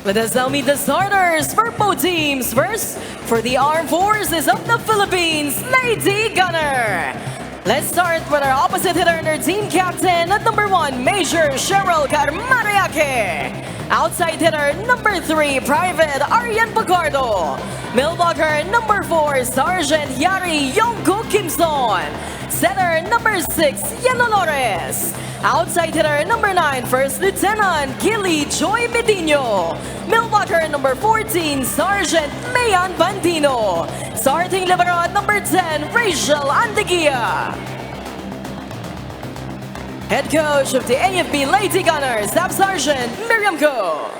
Let us now meet the starters for both teams. First, for the Armed Forces of the Philippines, Lady Gunnar. Let's start with our opposite hitter and our team captain at number 1, Major Cheryl Carmariaque. Outside hitter, number 3, Private Arian Bacardo. Millblocker, number 4, Sergeant Yari Yongko Kimson. Setter, number 6, Yelo Lores. Outside hitter, number 9, First Lieutenant Gilly Joy Medino. Millblocker, number 14, Sergeant Mayan Bandino. Starting libero at number 10, Rachel Andeguia. Head coach of the AFP Lady Gunners, Staff Sergeant Miriam Ko.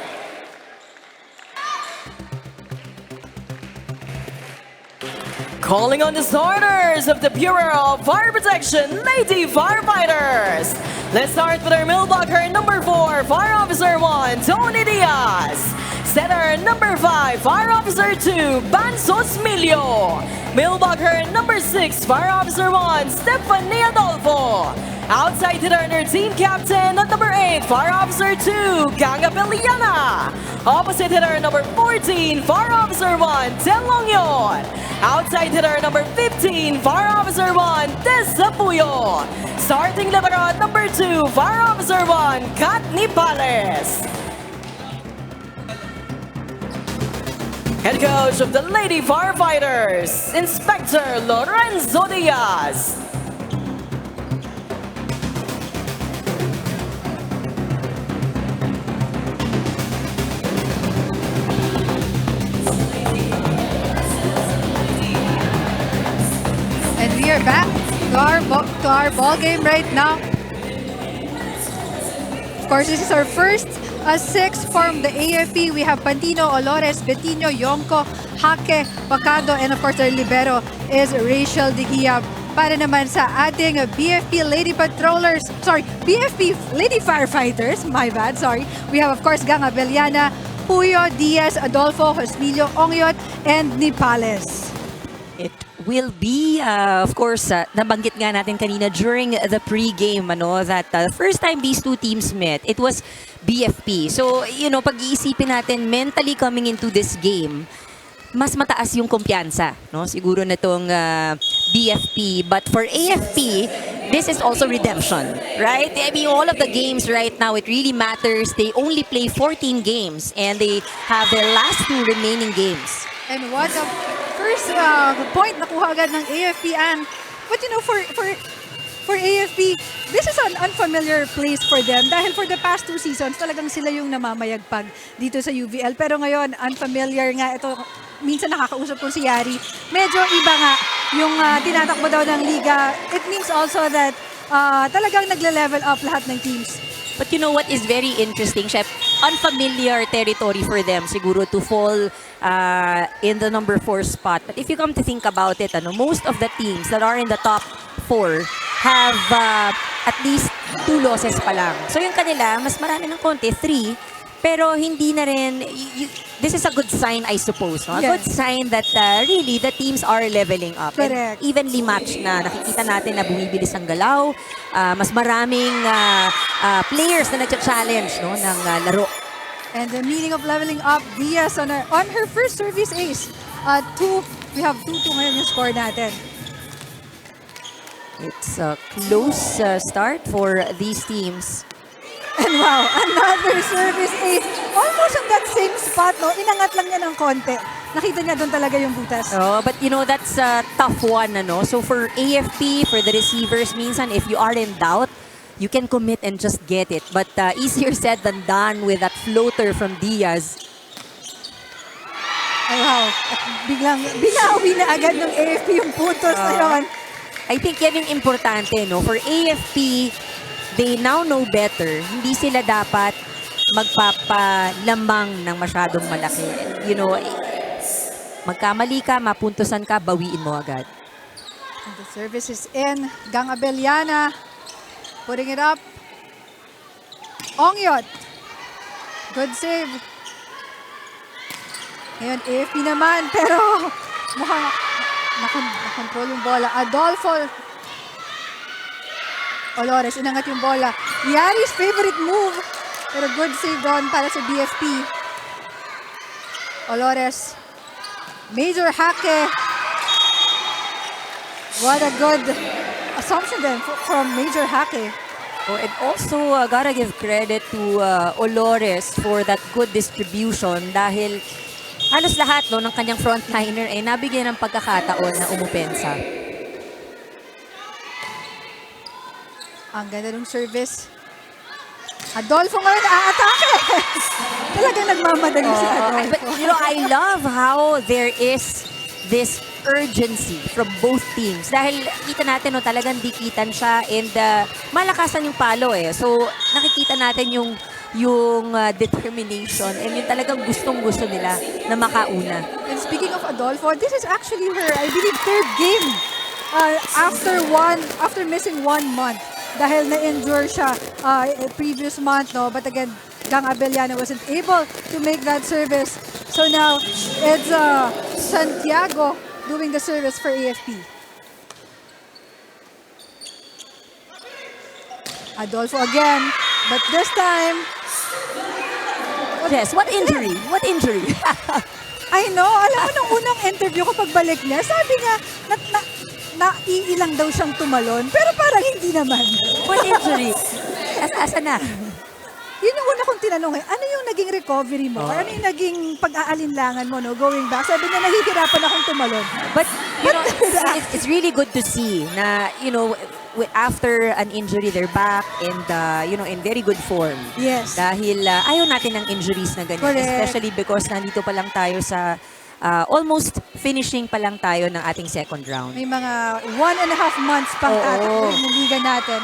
Calling on the starters of the Bureau of Fire Protection, Lady Firefighters. Let's start with our millblocker, number 4, Fire Officer 1, Tony Diaz. Setter, number 5, Fire Officer 2, Bansos Milio. Millblocker, number 6, Fire Officer 1, Stephanie Adolfo. Outside hitter and our team captain at number 8, Fire Officer 2, Ganga Peliana. Opposite hitter number 14, Fire Officer 1, Tel Longyon. Outside hitter number 15, Fire Officer 1, Tessa Puyo. Starting libero at number 2, Fire Officer 1, Kat Nipales. Head coach of the Lady Firefighters, Inspector Lorenzo Diaz. And we are back to our ball game right now. Of course, this is our first 6 from the AFP. We have Pantino, Olores, Betino, Yonko, Hake, Pacado, and of course our libero is Rachel Digia. Para naman sa ating BFP Lady Patrollers, BFP Lady Firefighters, my bad, sorry. We have of course Ganga Beliana, Puyo, Diaz, Adolfo, Josmilio, Ongyot, and Nipales. It will be, of course, nabanggit nga natin kanina during the pre-game, that first time these two teams met, it was BFP. So, pag-iisipin natin, mentally coming into this game, mas mataas yung kumpiyansa, siguro na itong BFP. But for AFP, this is also redemption, right? I mean, all of the games right now, it really matters. They only play 14 games and they have their last 2 remaining games. And what a first point nakuha agad ng AFP. And but for AFP, this is an unfamiliar place for them dahil for the past 2 seasons talagang sila yung namamayagpag dito sa UVL. Pero ngayon, unfamiliar nga ito. Minsan nakakausap ko si Yari. Medyo iba nga yung tinatakbo daw ng liga. It means also that talagang nagle-level up lahat ng teams. But you know what is very interesting, Chef? Unfamiliar territory for them, siguro, to fall in the number 4 spot. But if you come to think about it, most of the teams that are in the top 4 have at least 2 losses pa lang. So yung kanila, mas marami ng konti, 3. Pero hindi na rin, this is a good sign, I suppose. No? A good sign that really the teams are leveling up. Correct. And evenly matched na. Nakikita natin na bumibilis ang galaw. Mas maraming players na nagcha-challenge ng laro. And the meaning of leveling up, Diaz on her first service ace. We have 2-2 ngayon yung score natin. It's a close start for these teams. And wow, another service ace. Almost on that same spot, inangat lang niya ng konti. Nakita niya doon talaga yung butas. Oh, but that's a tough one, So for AFP, for the receivers, minsan if you are in doubt, you can commit and just get it. But easier said than done with that floater from Diaz. Ay wow, at biglang binawi na agad ng AFP yung puntos na yun. I think yan yung importante, For AFP, they now know better. Hindi sila dapat magpapalamang ng masyadong malaki. Magkamali ka, mapuntusan ka, bawiin mo agad. And the service is in. Gang Abeliana putting it up. Ongyot. Good save. Ngayon, AFP naman, pero mukhang nakontrol yung bola. Adolfo Olores, inangat yung bola. Yari's favorite move. Pero good save doon para sa BFP. Olores. Major hake. What a good assumption then from Major hake. Oh, and also, gotta give credit to Olores for that good distribution dahil halos lahat no, ng kanyang frontliner ay nabigyan ng pagkakataon na umupensa. Ang ganda ng service. Adolfo ngayon aatake. Talagang nagmamadali si Adolfo. But you know, I love how there is this urgency from both teams. Dahil kita natin, no, talagang dikitan siya and malakasan yung palo eh. So, nakikita natin yung determination and yung talagang gustong-gusto nila na makauna. And speaking of Adolfo, this is actually her, I believe, third game after missing 1 month. Dahil na-injure siya previous month, no? But again, Gang Abellano wasn't able to make that service. So now, it's Santiago doing the service for AFP. Adolfo again, but this time... Yes, what injury? What injury? I know, alam mo nung unang interview ko pagbalik niya, sabi niya, naiilang daw siyang tumalon, pero parang hindi naman. What injury? Asa na? Yun yung una kong tinanong eh, ano yung naging recovery mo? Or ano yung naging pag-aalinlangan mo, no, going back? Sabi niya, nahihirapan akong tumalon. But, you know, it's really good to see na, you know, after an injury, they're back and, you know, in very good form. Yes. Dahil ayaw natin ng injuries na ganyan. Correct. Especially because nandito pa lang tayo sa almost finishing pa lang tayo ng ating second round. May mga 1.5 months pang ating liga natin.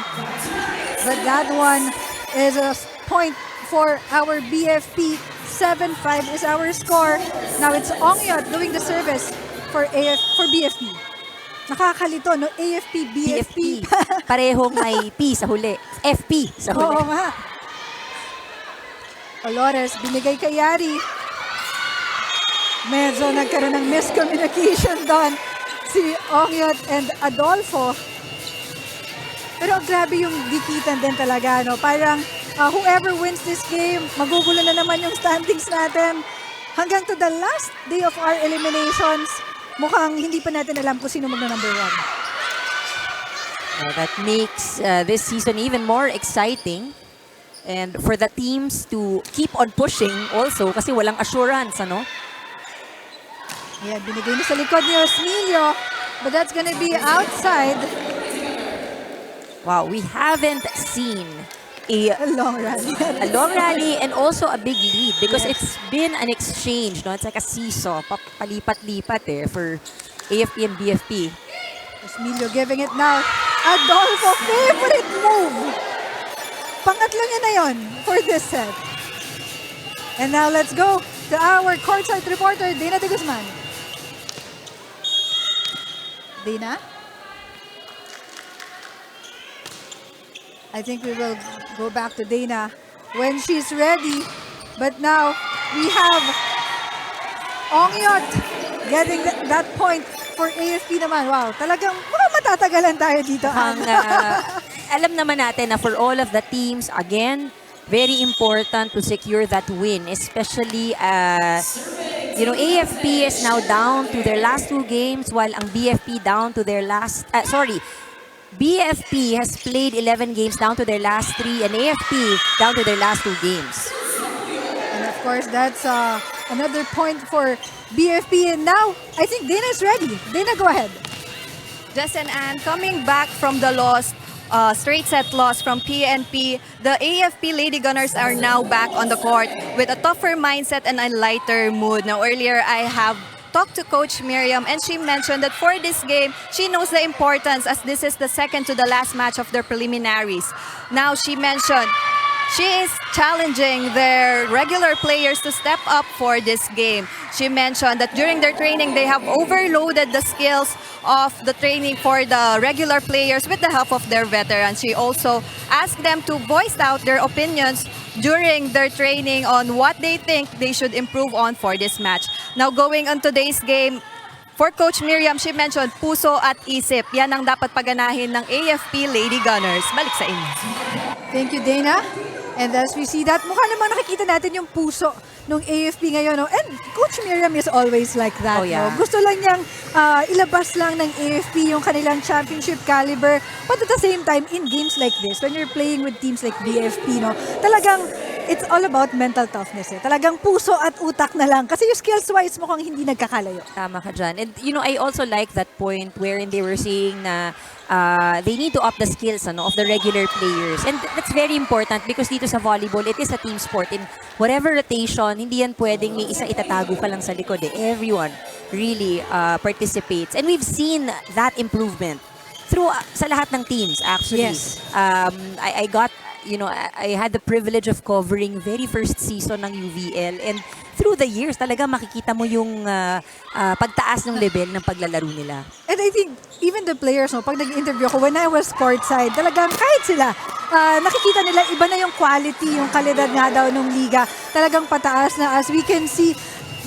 But that one is a point for our BFP. 7-5 is our score. Now it's Ongyot doing the service for BFP. Nakakalito, no? AFP, BFP. Parehong may P sa huli. FP sa huli. Oo nga. Olores, binigay kay Yari. Medyo nagkaroon ng miscommunication doon si Ongyot and Adolfo. Pero grabe yung dikitan din talaga, no? Parang whoever wins this game, magugulo na naman yung standings natin. Hanggang to the last day of our eliminations, mukhang hindi pa natin alam kung sino magna-number 1. That makes this season even more exciting. And for the teams to keep on pushing also kasi walang assurance, ano? Ayan, binigay na sa likod ni Osnilio, but that's gonna be outside. Wow, we haven't seen a long rally. a long rally and also a big lead because it's been an exchange, no? It's like a seesaw, palipat-lipat eh for AFP and BFP. Osnilio giving it now. Adolfo, favorite move. Pangatlo niya na yon for this set. And now let's go to our courtside reporter, Dana de Guzman. Dana? I think we will go back to Dana when she's ready. But now we have Ongyot getting that point for AFP naman. Wow, talagang matatagalan tayo dito. Alam naman natin na for all of the teams, again, very important to secure that win, especially you know, AFP is now down to their last 2 games while ang BFP down to their last BFP has played 11 games down to their last 3 and AFP down to their last 2 games. And of course, that's another point for BFP. And now, I think Dana's ready. Dana, go ahead. Justin, and coming back from the loss, straight set loss from PNP, the AFP Lady Gunners are now back on the court with a tougher mindset and a lighter mood. Now, earlier I have talked to Coach Miriam and she mentioned that for this game, she knows the importance as this is the second to the last match of their preliminaries. Now, she mentioned she is challenging their regular players to step up for this game. She mentioned that during their training, they have overloaded the skills of the training for the regular players with the help of their veterans. She also asked them to voice out their opinions during their training on what they think they should improve on for this match. Now, going on today's game, for Coach Miriam, she mentioned puso at isip. Yan ang dapat paganahin ng AFP Lady Gunners. Balik sa inyo. Thank you, Dana. And as we see that, mukha namang nakikita natin yung puso nung AFP ngayon, no? And Coach Miriam is always like that, Oh, yeah. no? Gusto lang niyang ilabas lang ng AFP yung kanilang championship caliber. But at the same time, in games like this, when you're playing with teams like BFP, no? Talagang, it's all about mental toughness, eh. Talagang puso at utak na lang. Kasi yung skills-wise mukhang hindi nagkakalayo. Tama ka dyan. And I also like that point wherein they were saying na they need to up the skills of the regular players. And that's very important because dito sa volleyball, it is a team sport. In whatever rotation, hindi yan pwedeng may isa itatago ka lang sa likod. Everyone really participates. And we've seen that improvement through sa lahat ng teams, actually. Yes. I got I had the privilege of covering very first season ng UVL, and through the years talaga makikita mo yung pagtaas ng level ng paglalaro nila. And I think even the players, no, pag nag-interview ako, when I was courtside, talagang kahit sila, nakikita nila iba na yung quality, yung kalidad nga daw ng liga. Talagang pataas na, as we can see.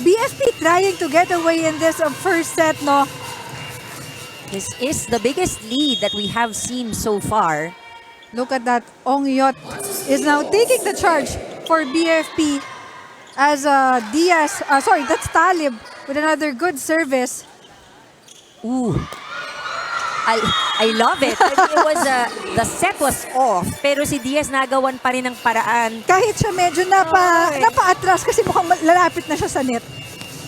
BFP trying to get away in this first set, no? This is the biggest lead that we have seen so far. Look at that. Ong Yot is now taking the charge for BFP as Diaz, that's Talib with another good service. Ooh. I love it. I mean, it was the set was off, pero si Diaz nagawan pa rin ng paraan. Kahit siya medyo napa-atras kasi mukhang lalapit na siya sa net.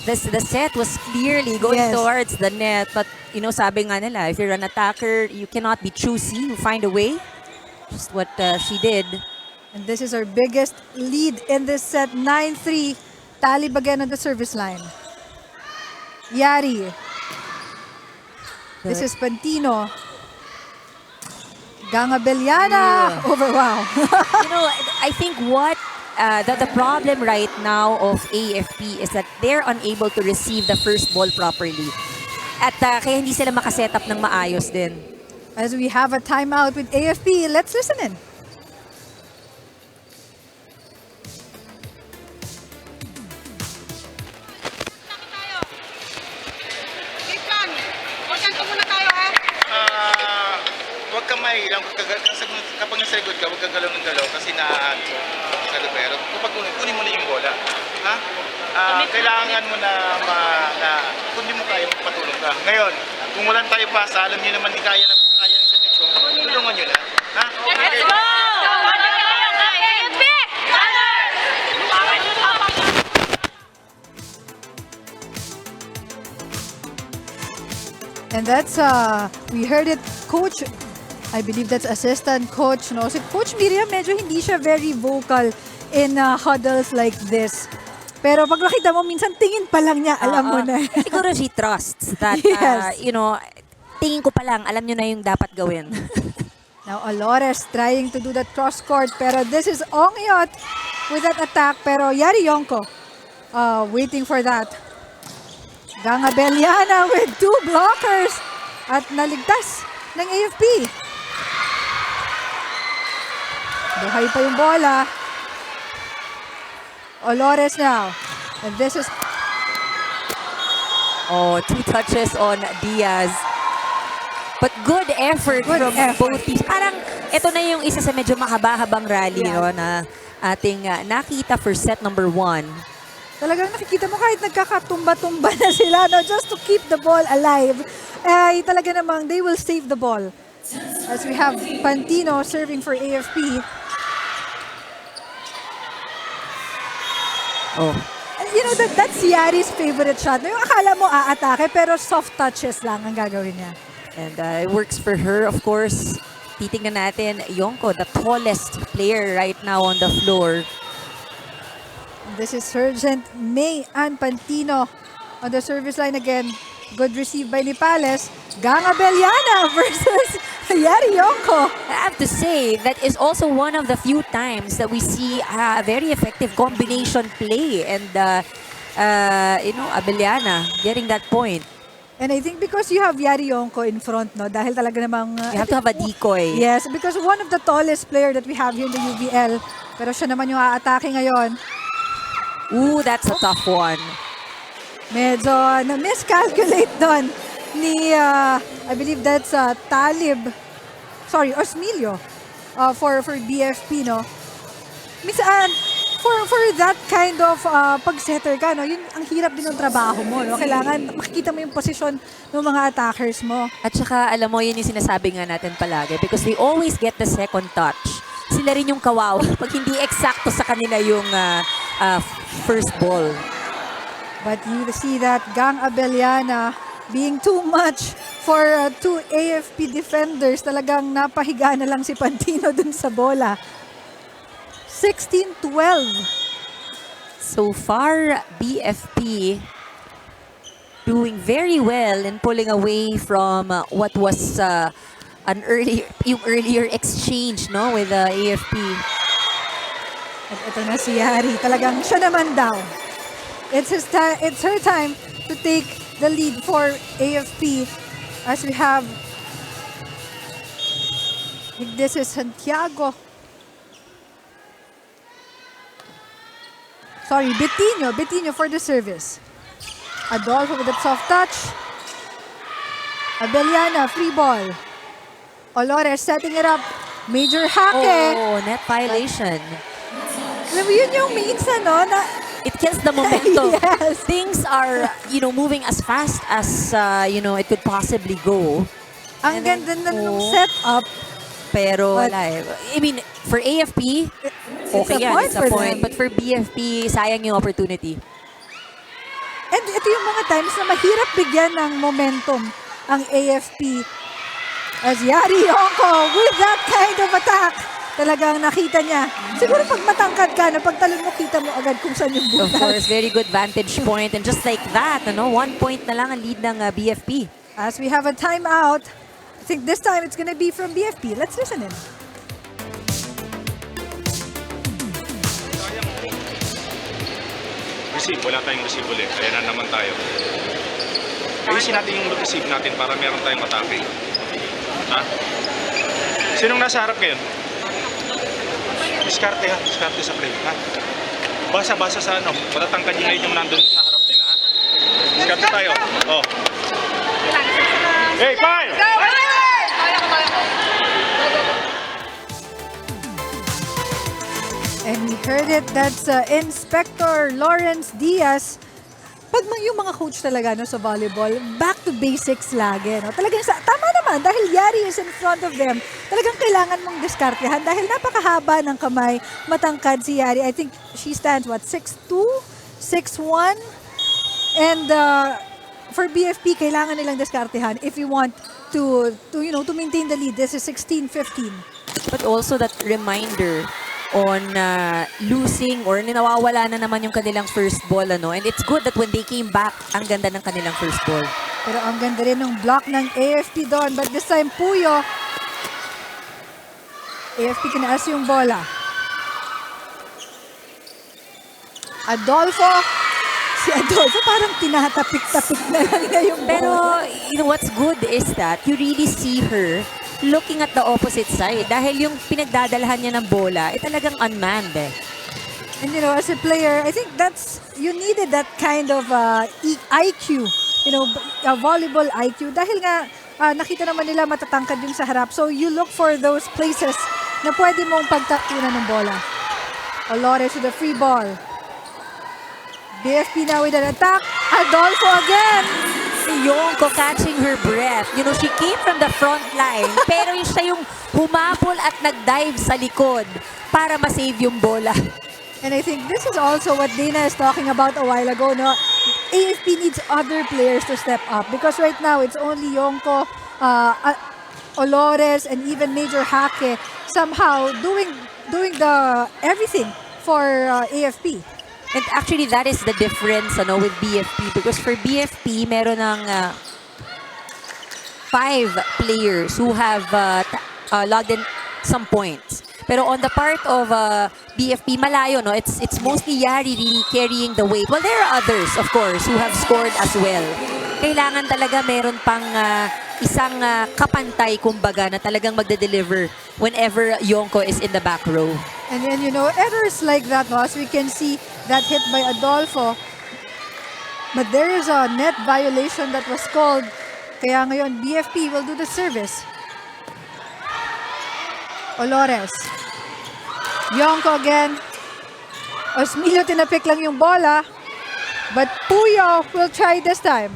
The set was clearly going Yes. towards the net, but sabi nga nila, if you're an attacker, you cannot be choosy. You find a way. Just what she did. And this is our biggest lead in this set, 9-3. Talib again on the service line. Yari. This is Pantino. Gangabeliana. Over, wow. I think what the problem right now of AFP is that they're unable to receive the first ball properly. At kaya hindi sila makaset up ng maayos din. As we have a timeout with AFP, let's listen in. Huwag kang mahilang. Kapag nasa likod ka, huwag kang galaw ng galaw kasi sa libero. Kapag kunin mo na yung bola. Ha? Kailangan mo na kung di mo kaya, magpatulong ka. Ngayon, kung walang tayo pasa, alam niyo naman di kaya ng sa nito, tulungan nyo na. Ha? Let's go! And that's, we heard it, Coach, I believe that's assistant coach, no? Si Coach Miriam, medyo hindi siya very vocal in huddles like this. Pero pag nakita mo, minsan tingin pa lang niya, alam mo na. Siguro she trusts that, Yes. tingin ko pa lang, alam nyo na yung dapat gawin. Now, Alores trying to do that cross-court, pero this is Ongyot with that attack, pero Yari Yonko waiting for that. Gangabeliana with 2 blockers at naligtas ng AFP. Buhay pa yung bola. Alores now. And this is... 2 touches on Diaz. But good effort from both teams. Parang ito na yung isa sa medyo mahaba-habang rally na ating nakita for set number 1. Talagang nakikita mo kahit nagkakatumba-tumba na sila, no, just to keep the ball alive. Ay talaga namang they will save the ball. As we have Pantino serving for AFP. That's Yari's favorite shot. Yung akala mo aatake pero soft touches lang ang gagawin niya. And it works for her, of course. Titingnan natin, Yonko, the tallest player right now on the floor. This is Sergeant May and Pantino on the service line again. Good receive by Nipales. Gangabeliana versus Yari Yonko. I have to say, that is also one of the few times that we see a very effective combination play. And, Abeliana getting that point. And I think because you have Yari Yonko in front, no, dahil talaga namang... You have to have a decoy. Yes, because one of the tallest player that we have here in the UVL. Pero siya naman yung aatake ngayon. Ooh, that's a tough one. Medyo na-miscalculate doon ni, I believe that's Talib. Sorry, Osmilio for BFP, no? Minsan, for that kind of pag-setter ka, no, yun, ang hirap din ng trabaho mo. No? Kailangan makikita mo yung posisyon ng mga attackers mo. At saka, alam mo, yun yung sinasabi nga natin palagi because they always get the second touch. Sila rin yung kawawa pag hindi eksakto sa kanila yung first ball. But you see that Gang Abellana being too much for two AFP defenders. Talagang napahiga na lang si Pantino dun sa bola. 16-12. So far, BFP doing very well in pulling away from what was yung earlier exchange, no, with the AFP. At ito na si Yari. Talagang siya naman daw. It's her time to take the lead for AFP as we have, I think this is Santiago. Sorry, Bettino for the service. Adolfo with that soft touch. Abellana, free ball. Olores setting it up. Major hake. Oh, net violation. Alam mo, yun yung minsan, no, na It kills the momentum. Yes. Things are, moving as fast as, it could possibly go. ang ganda na nung setup. Pero But- wala eh. I mean, for AFP, okay yan, it's a for point. them. But for BFP, sayang yung opportunity. And ito yung mga times na mahirap bigyan ng momentum ang AFP. As Yari Yonko with that kind of attack. Talagang nakita niya. Siguro pag matangkad ka, pagtalon mo, kita mo agad kung saan yung Of butas. course, very good vantage point. And just like that, 1 point na lang ang lead ng BFP. As we have a timeout, I think this time it's gonna be from BFP. Let's listen in. Receive, wala tayong receive ulit. Kaya na naman tayo. Ayusin natin yung receive natin para meron tayong atake. Ha? Sinong nasa harap ngayon? Diskarte ha, diskarte sa play. Ha? Basa-basa sa matatangkad yung line yung nandun sa harap nila. Ha? Diskarte tayo. Oh. Hey, fire! And we heard it, that's Inspector Lawrence Diaz. Pag yung mga coach talaga sa volleyball, back to basics lagi. No? Talagang tama naman, dahil Yari is in front of them, talagang kailangan mong diskartehan dahil napakahaba ng kamay, matangkad si Yari. I think she stands, 6'2", 6'1", and for BFP, kailangan nilang diskartehan if you want to maintain the lead. This is 16-15. But also that reminder on losing or nawawala na naman yung kanilang first ball. And it's good that when they came back, ang ganda ng kanilang first ball. Pero ang ganda rin ng block ng AFP doon. But this time, Puyo. AFP kinaas yung bola. Adolfo. Si Adolfo parang tinatapik-tapik na lang niya yung Pero bola. what's good is that you really see her looking at the opposite side. Dahil yung pinagdadalahan niya ng bola, talagang unmanned eh. And as a player, I think you needed that kind of IQ, volleyball IQ. Dahil nga, nakita naman nila matatangkad yung sa harap. So you look for those places na pwede mong pagtakunan ng bola. Olores with a free ball. BFP now with an attack. Adolfo again. Si Yonko catching her breath. She came from the front line, pero siya yung humapol at nag-dive sa likod para ma-save yung bola. And I think this is also what Dana is talking about a while ago. No? AFP needs other players to step up because right now it's only Yonko, Olores, and even Major Hake somehow doing the everything for AFP. And actually, that is the difference with BFP because for BFP, meron ng 5 players who have logged in some points. Pero on the part of BFP, malayo, no? It's mostly Yari really carrying the weight. Well, there are others, of course, who have scored as well. Kailangan talaga meron pang isang kapantay, kumbaga, na talagang magde-deliver whenever Yonko is in the back row. And then, errors like that, no? As we can see, that hit by Adolfo. But there is a net violation that was called. Kaya ngayon, BFP will do the service. Olores. Yonko again. Osmilio tinapik lang yung bola. But Puyo will try this time.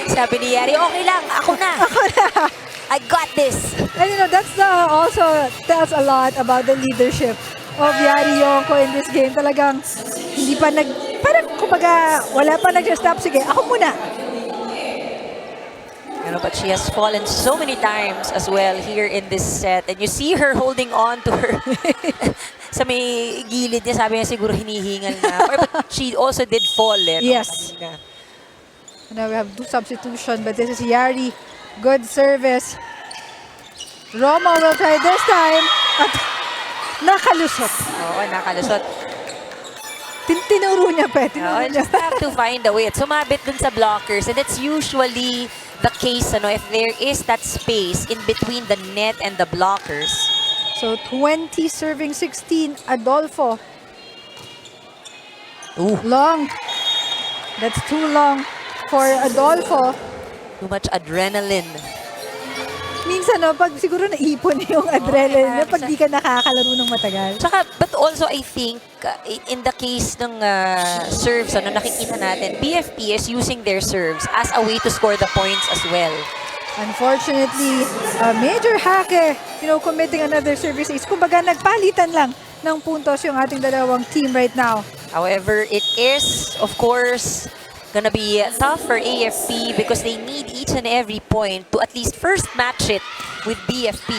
Sabi ni Yari, okay lang, ako na. I got this. And that's also tells a lot about the leadership of Yari Yonko in this game. Talagang hindi pa parang kumbaga wala pa nag-stop. Sige, ako muna. But she has fallen so many times as well here in this set. And you see her holding on to her sa may gilid niya. Sabi niya siguro hinihingal na. But she also did fall. Yes. Now we have 2 substitution, but this is Yari. Good service. Romo will try this time. At nakalusot. Oo, nakalusot. Tinuro niya pa. Tinuro niya. Just have to find a way. At sumabit dun sa blockers. And it's usually the case, if there is that space in between the net and the blockers. So 20 serving 16. Adolfo. Ooh. Long. That's too long for Adolfo. Too much adrenaline. Minsan, pag siguro naipon yung adrenaline niya pag di ka nakakalaro ng matagal. Tsaka, but also I think, in the case ng serves, nakikita natin, BFP is using their serves as a way to score the points as well. Unfortunately, Major Hake, committing another service ace. Kumbaga, nagpalitan lang ng puntos yung ating dalawang team right now. However, it is, of course, gonna be tough for AFP because they need each and every point to at least first match it with BFP.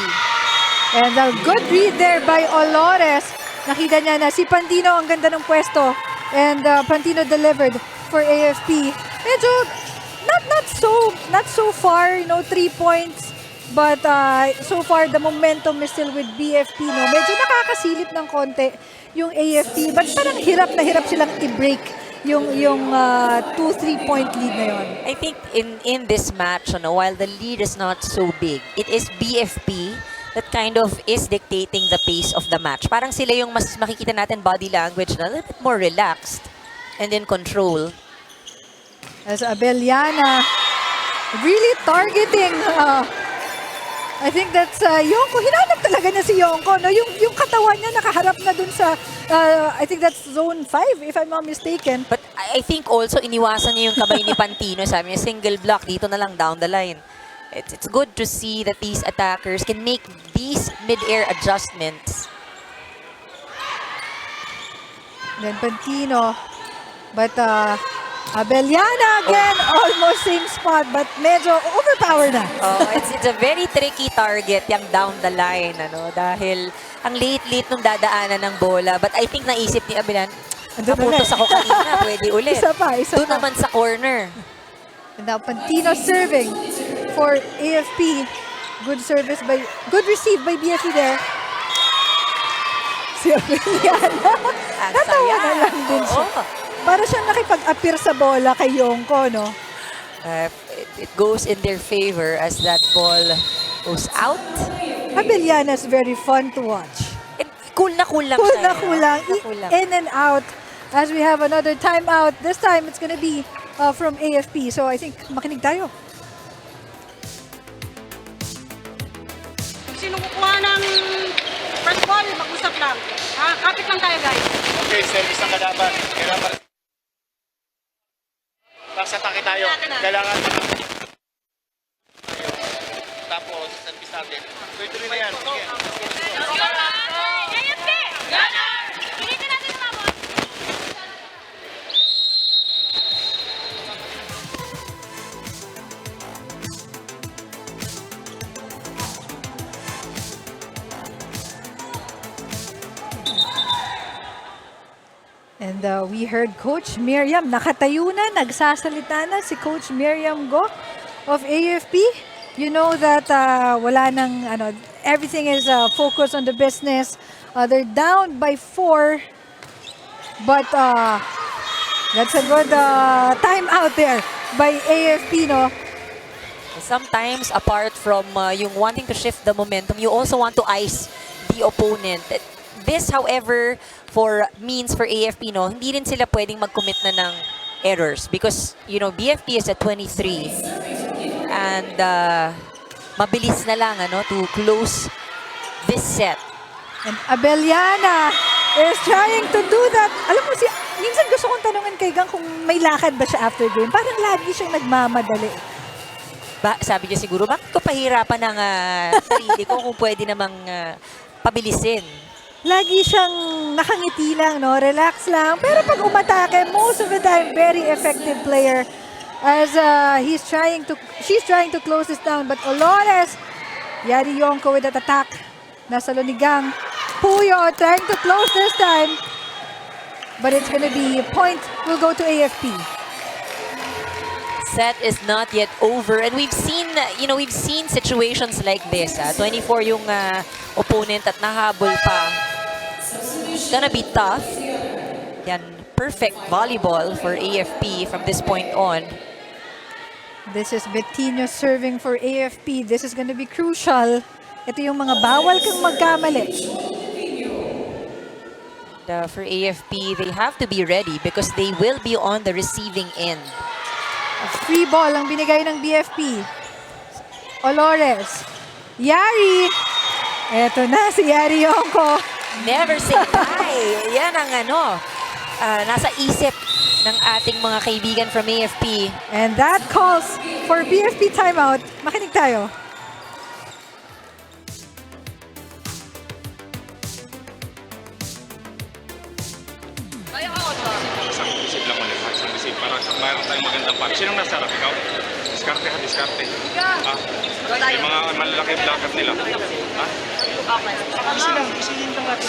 And a good read there by Olores. Nakita niya na si Pantino ang ganda ng pwesto. And Pantino delivered for AFP. Medyo not so far, 3 points. But so far the momentum is still with BFP. Medyo nakakasilip ng konti yung AFP. But parang hirap na hirap silang i-break yung 2-3 point lead na yon. I think in this match, while the lead is not so big, it is BFP that kind of is dictating the pace of the match. Parang sila yung mas makikita natin body language na a little bit more relaxed and in control. As Abeliana really targeting I think that's Yonko. Hinanap talaga niya si Yonko. Yung katawan niya nakaharap na dun sa I think that's zone 5 if I'm not mistaken. But I think also iniwasan niya yung kamay ni Pantino. Sabi niya, single block, dito na lang down the line. It's good to see that these attackers can make these mid-air adjustments. Then Pantino. But Abeliana again, almost same spot, but medyo overpowered na. Oh, it's a very tricky target yung down the line, dahil ang late-late nung dadaanan ng bola. But I think naisip ni Abelan, naputos ako kanina, pwede ulit. Isa pa. Doon naman sa corner. And now Pantino serving for AFP. Good receive by BFP there. Si Abeliana. Natawa na lang din siya. Para siyang nakipag-appear sa bola kay Yonko, It goes in their favor as that ball goes out. Abeliana's very fun to watch. Cool na cool lang Cool siya. na cool lang. In and out. As we have another timeout. This time, it's gonna be from AFP. So I think makinig tayo. Sino kukuha ng first ball, mag-usap lang. Kapit lang tayo, guys. Okay, service ang kalaban. Kailangan Pasatake tayo. Kailangan tapos service natin. Tuloy-tuloy na yan. Sige. AFP! Gunnar! Pilitin natin umabot. And we heard Coach Miriam, nakatayo na, nagsasalita na si Coach Miriam Go of AFP. You know that wala nang, everything is focused on the business. They're down by 4. But that's a good time out there by AFP, Sometimes, apart from yung wanting to shift the momentum, you also want to ice the opponent. This, however, means for AFP, hindi rin sila pwedeng mag-commit na ng errors because, BFP is at 23 and mabilis na lang to close this set. And Abellana is trying to do that. Alam mo, minsan gusto kong tanungin kay Gang kung may lakad ba siya after game. Parang lagi siyang nagmamadali. Sabi niya siguro, bakit ko pahirapan ng sarili ko kung pwede namang pabilisin? Lagi siyang nakangiti lang, no? Relax lang. Pero pag umatake, most of the time, very effective player. As she's trying to close this down. But Olores, Yari Yonko with that attack. Nasa Lunigang. Puyo trying to close this time. But it's gonna be point will go to AFP. Set is not yet over, and we've seen situations like this. 24 yung opponent at nahabol pa. It's gonna be tough. Yan, perfect volleyball for AFP from this point on. This is Bettino serving for AFP. This is gonna be crucial. Ito yung mga bawal kang magkamali. For AFP, they have to be ready because they will be on the receiving end. A free ball ang binigay ng BFP. Olores. Yari. Eto na si Yari Yonko. Never say die. Yan ang nasa isip ng ating mga kaibigan from AFP. And that calls for BFP timeout. Makinig tayo. Isang receive lang ulit. Isang receive para mayroon tayong magandang pass. Sinong nasa harap? Ikaw? Diskarte ha, diskarte. Yung mga malalaki blocker nila. Ha? Isihin lang natin.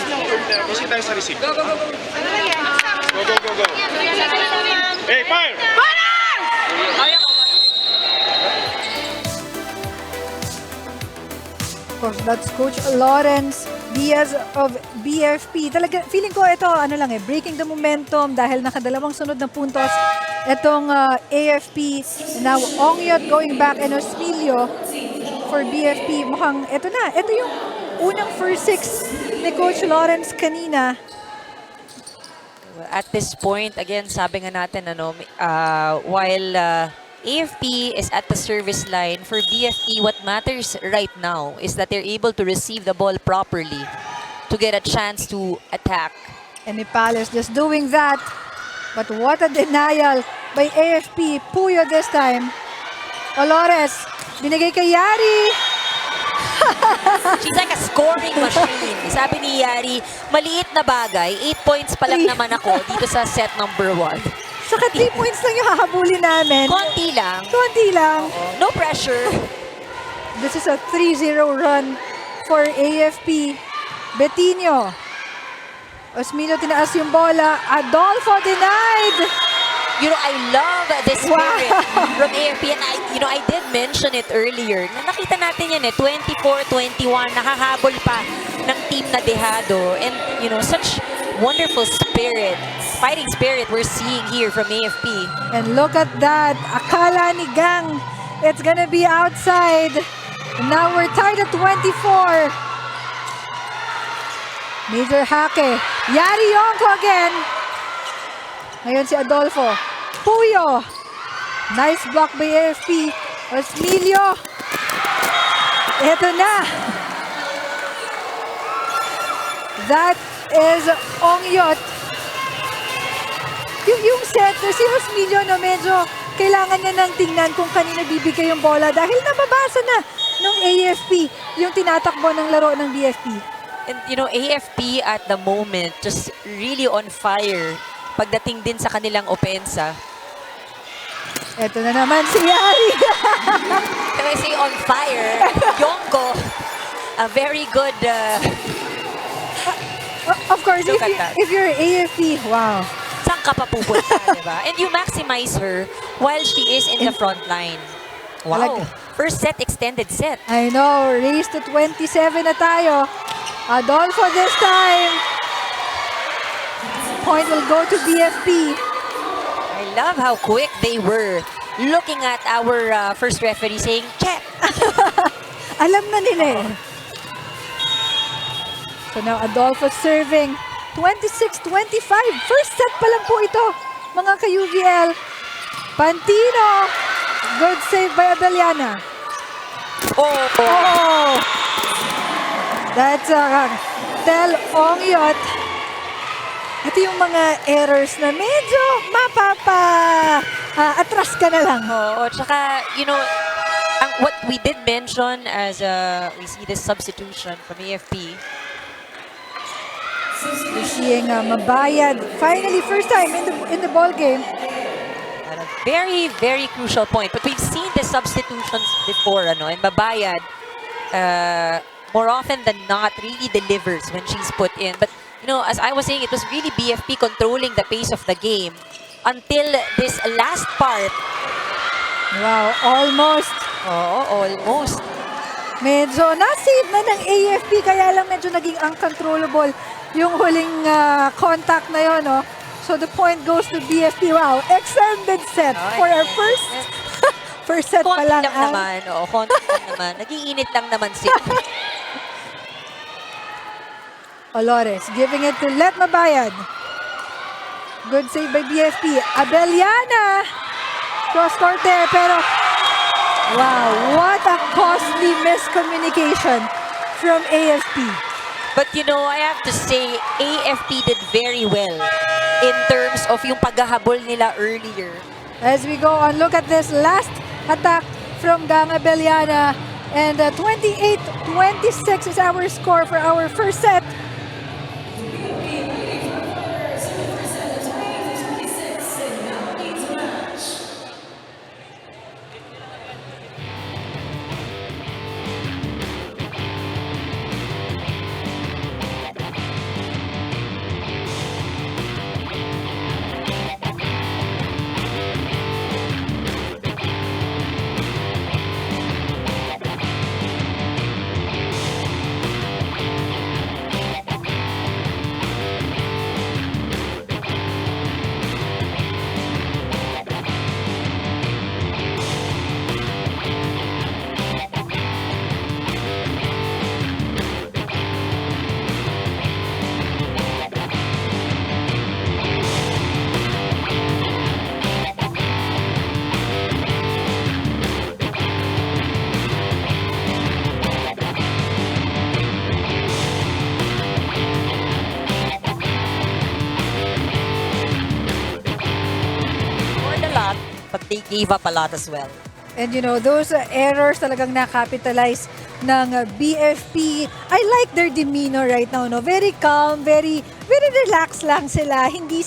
Proceed tayo sa receive. Go, go, go. Go, go, go, go. Hey, fire! Of course, that's Coach Lawrence Diaz of BFP. Talaga, feeling ko ito, breaking the momentum dahil nakadalawang sunod na puntos. Itong AFP, now Ongyot going back and Osmilio for BFP. Mukhang, ito na. Ito yung unang first six ni Coach Lawrence kanina. At this point, again, sabi nga natin, while AFP is at the service line, for BFP, what matters right now is that they're able to receive the ball properly to get a chance to attack. And Ipales just doing that. But what a denial by AFP. Puyo this time. Olores, binigay kay Yari. She's like a scoring machine. Sabi ni Yari, maliit na bagay, 8 points pa lang naman ako dito sa set number 1. Saka 3 points lang yung hahabulin namin. Konti lang. Konti lang. No pressure. This is a 3-0 run for AFP. Bettino. Osmino tinaas yung bola. Adolfo denied. I love this spirit from AFP. And I did mention it earlier. Na nakita natin yan 24-21, nakahabol pa ng team na dehado. And, such wonderful spirit, fighting spirit we're seeing here from AFP. And look at that. Akala ni Gang, it's gonna be outside. Now we're tied at 24. Major Hake. Yari Yonko again. Ngayon si Adolfo. Puyo. Nice block by AFP. Osmilio. Ito na. That is Ongyot. Yung setter, si Osmilio na medyo kailangan niya nang tingnan kung kanina bibigay yung bola dahil nababasa na ng AFP yung tinatakbo ng laro ng BFP. And AFP at the moment just really on fire pagdating din sa kanilang opensa. Ito na naman si Yari. Can I say on fire? Yonko, a very good... Of course, Look at that. if you're AFP, wow. Saan ka pa pupunta, diba? And you maximize her while she is in the front line. Wow. First set, extended set. I know, race to 27 na tayo. Adolfo this time. Point will go to BFP. I love how quick they were looking at our first referee saying, check. Alam na nila eh. So now Adolfo serving 26-25. First set pa lang po ito, mga ka-UVL. Pantino. Good save by Abellana. Oh. That's Tel Ongyot. Ito yung mga errors na medyo atras ka na lang. Oo, tsaka, what we did mention as we see this substitution from AFP. We're seeing Mabayad. Finally, first time in the ball game. At a very, very crucial point. But we've seen the substitutions before, and Mabayad, more often than not, really delivers when she's put in. But, as I was saying, it was really BFP controlling the pace of the game until this last part. Wow, almost. Oo, almost. Medyo na-save na ng AFP, kaya lang medyo naging uncontrollable yung huling contact na yun, no? So the point goes to BFP. Wow, extended set for our first set pa Konti lang. lang naman, konti lang naman. Nag-iinit lang naman sila. Olores giving it to Let Mabayad. Good save by BFP. Abeliana. Cross court there, pero wow, what a costly miscommunication from AFP. But I have to say, AFP did very well in terms of yung paghahabol nila earlier. As we go on, look at this last attack from Gang Abeliana. And 28-26 is our score for our first set. They gave up a lot as well. And those errors talagang na-capitalize ng BFP. I like their demeanor right now, no? Very calm, very relaxed lang sila. Hindi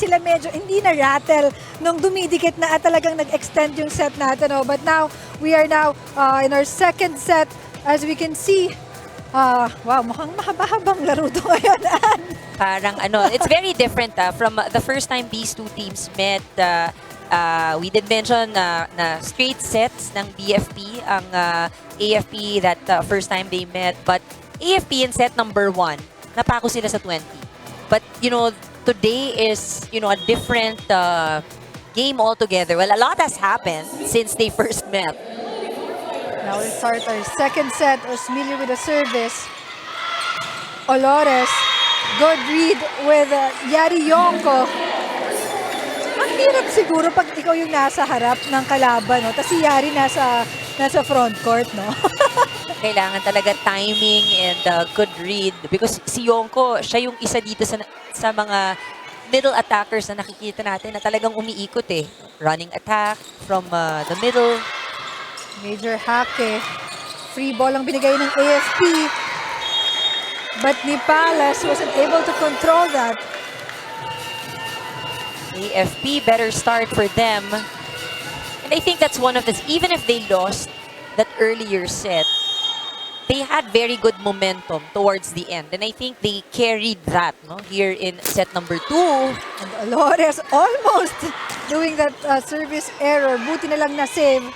na-rattle nung dumidikit na at talagang nag-extend yung set natin, no? But now, we are now in our second set. As we can see, wow, mukhang mahaba-habang laro to ngayon. Parang it's very different from the first time these two teams met. We did mention na straight sets ng BFP ang AFP that first time they met. But AFP in set number 1, napako sila sa 20. But, today is, a different game altogether. Well, a lot has happened since they first met. Now we start our second set. Osmilio with a service. Olores, good read with Yari Yonko. Ang hirap siguro pag ikaw yung nasa harap ng kalaban, no? Tapos si Yari nasa front court, no? Kailangan talaga timing and good read. Because si Yonko, siya yung isa dito sa mga middle attackers na nakikita natin na talagang umiikot eh. Running attack from the middle. Major hack eh. Free ball ang binigay ng AFP. But Nipales wasn't able to control that. AFP, better start for them. And I think that's one of this, even if they lost that earlier set, they had very good momentum towards the end. And I think they carried that here in set number 2. And Olores almost doing that service error. Buti na lang na-save.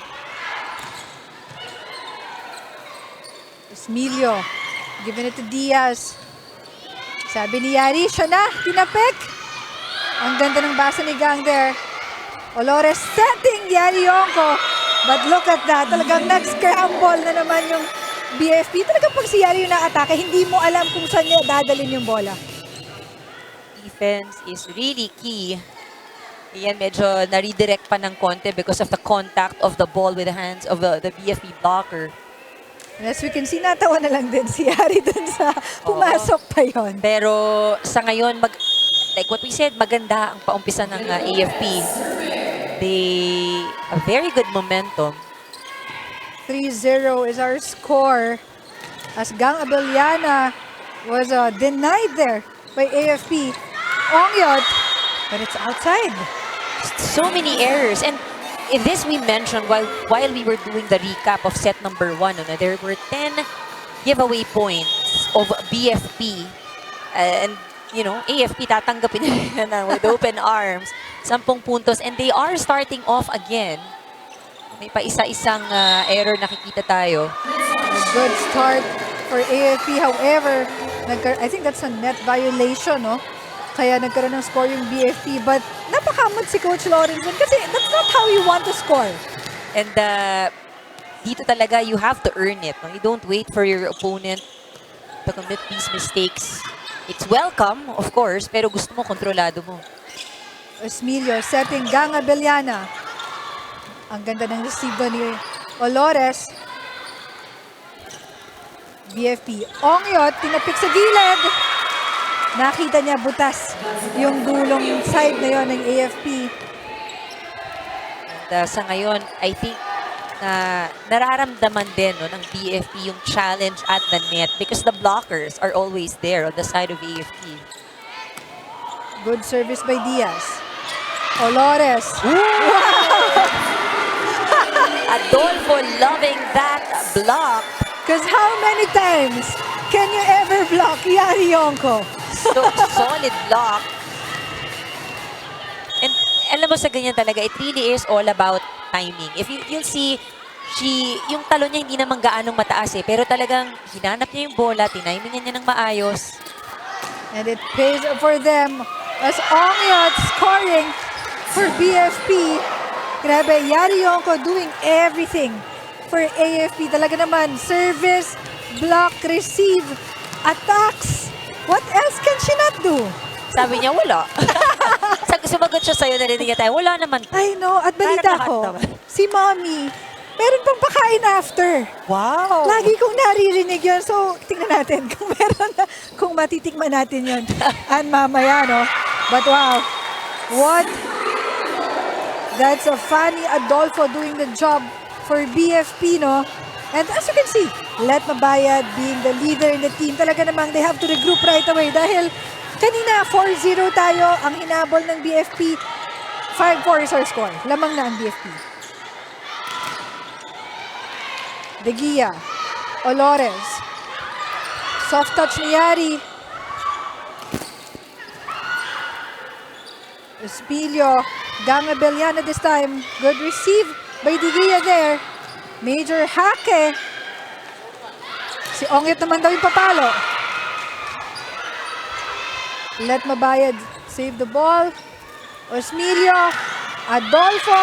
Emilio, giving it to Diaz. Sabi ni Yari, siya na, tinapik. Ang ganda ng basa ni Gang there. Olores setting Yari Yonko. But look at that, talagang nag-scramble na naman yung BFP. Talagang pag si Yari yung na-atake, hindi mo alam kung saan niya dadalhin yung bola. Defense is really key. Ayan, medyo na-redirect pa ng konti because of the contact of the ball with the hands of the BFP blocker. And as we can see, natawa na lang din si Yari dun sa pumasok pa yon. Pero sa ngayon, like what we said, maganda ang paumpisa ng AFP. A very good momentum. 3-0 is our score as Gang Abellana was denied there by AFP. Ongyot, but it's outside. So many errors. And in this we mentioned while we were doing the recap of set number 1, there were 10 giveaway points of BFP. And, AFP tatanggapin na with open arms. 10 puntos. And they are starting off again. May pa isa-isang error nakikita tayo. A good start for AFP. However, I think that's a net violation, no? Kaya nagkaroon ng score yung BFP. But napakamot si Coach Lawrence kasi that's not how you want to score. And dito talaga, you have to earn it. No? You don't wait for your opponent to commit these mistakes. It's welcome, of course, pero gusto mo, kontrolado mo. Osmilio setting Gang Abellana. Ang ganda ng resibo ni Olores. BFP. Ongyot, tinapik sa gilid. Nakita niya butas yung dulong side na yon ng AFP. And sa ngayon, I think na nararamdaman din ng BFP yung challenge at the net because the blockers are always there on the side of AFP. Good service by Diaz. Olores. Adolfo loving that block. Because how many times can you ever block Yari Yonko? So, solid block. And alam mo sa ganyan talaga, it really is all about timing. If you'll see, yung talo niya hindi naman gaanong mataas pero talagang hinanap niya yung bola, tiniming niya ng maayos. And it pays for them as Ongyot scoring for BFP. Grabe, Yari Yonko doing everything for AFP. Talaga naman, service, block, receive, attacks. What else can she not do? Sabi niya, wala. Sumagot siya sa'yo, narinig niya tayo, wala naman. I know, at balita ko, si Mommy, meron pang pakain after. Wow. Lagi kong naririnig yun. So, tingnan natin kung meron na, kung matitikman natin yun. And mamaya, no? But wow, what? That's a funny Adolfo doing the job for BFP, no? And as you can see, Let Mabayad being the leader in the team, talaga namang they have to regroup right away dahil kanina 4-0 tayo, ang hinabol ng BFP, 5-4 is our score. Lamang na ang BFP. De Gia, Olores, soft touch ni Yari. Espilio, Gang Abellana this time. Good receive by De Gia there. Major hake. Si Ongyot naman daw yung papalo. Let Mabayad save the ball. Osmilio, Adolfo.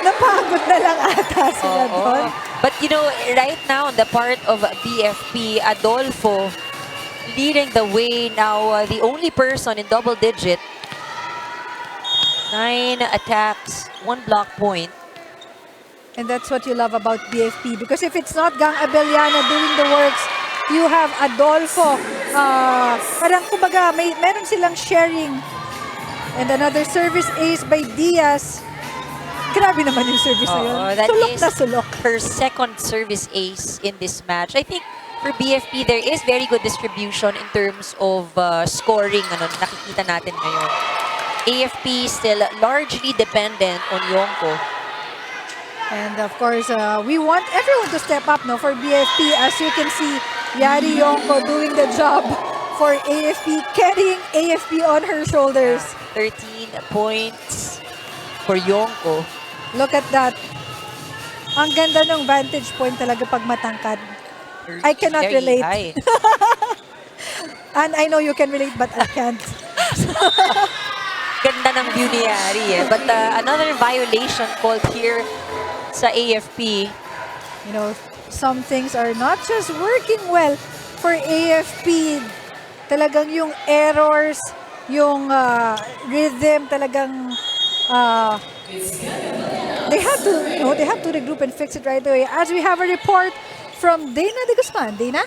Napagod na lang ata sila doon. But right now, on the part of BFP, Adolfo leading the way now, the only person in double digit. 9 attacks, 1 block point. And that's what you love about BFP. Because if it's not Gang Abellana doing the works, you have Adolfo. Parang kumbaga, meron silang sharing. And another service ace by Diaz. Grabe naman yung service na yun. Sulok na sulok. Her second service ace in this match. I think for BFP, there is very good distribution in terms of scoring. Nakikita natin ngayon. AFP still largely dependent on Yonko. And of course, we want everyone to step up for BFP. As you can see, Yari Yonko doing the job for AFP, carrying AFP on her shoulders. 13 points for Yonko. Look at that. Ang ganda ng vantage point talaga pag matangkad. I cannot relate. And I know you can relate, but I can't. Ganda ng view ni Yari. But another violation called here sa AFP. Some things are not just working well for AFP. Talagang yung errors, yung rhythm, talagang they have to, they have to regroup and fix it right away. As we have a report from Dana de Guzman. Dana?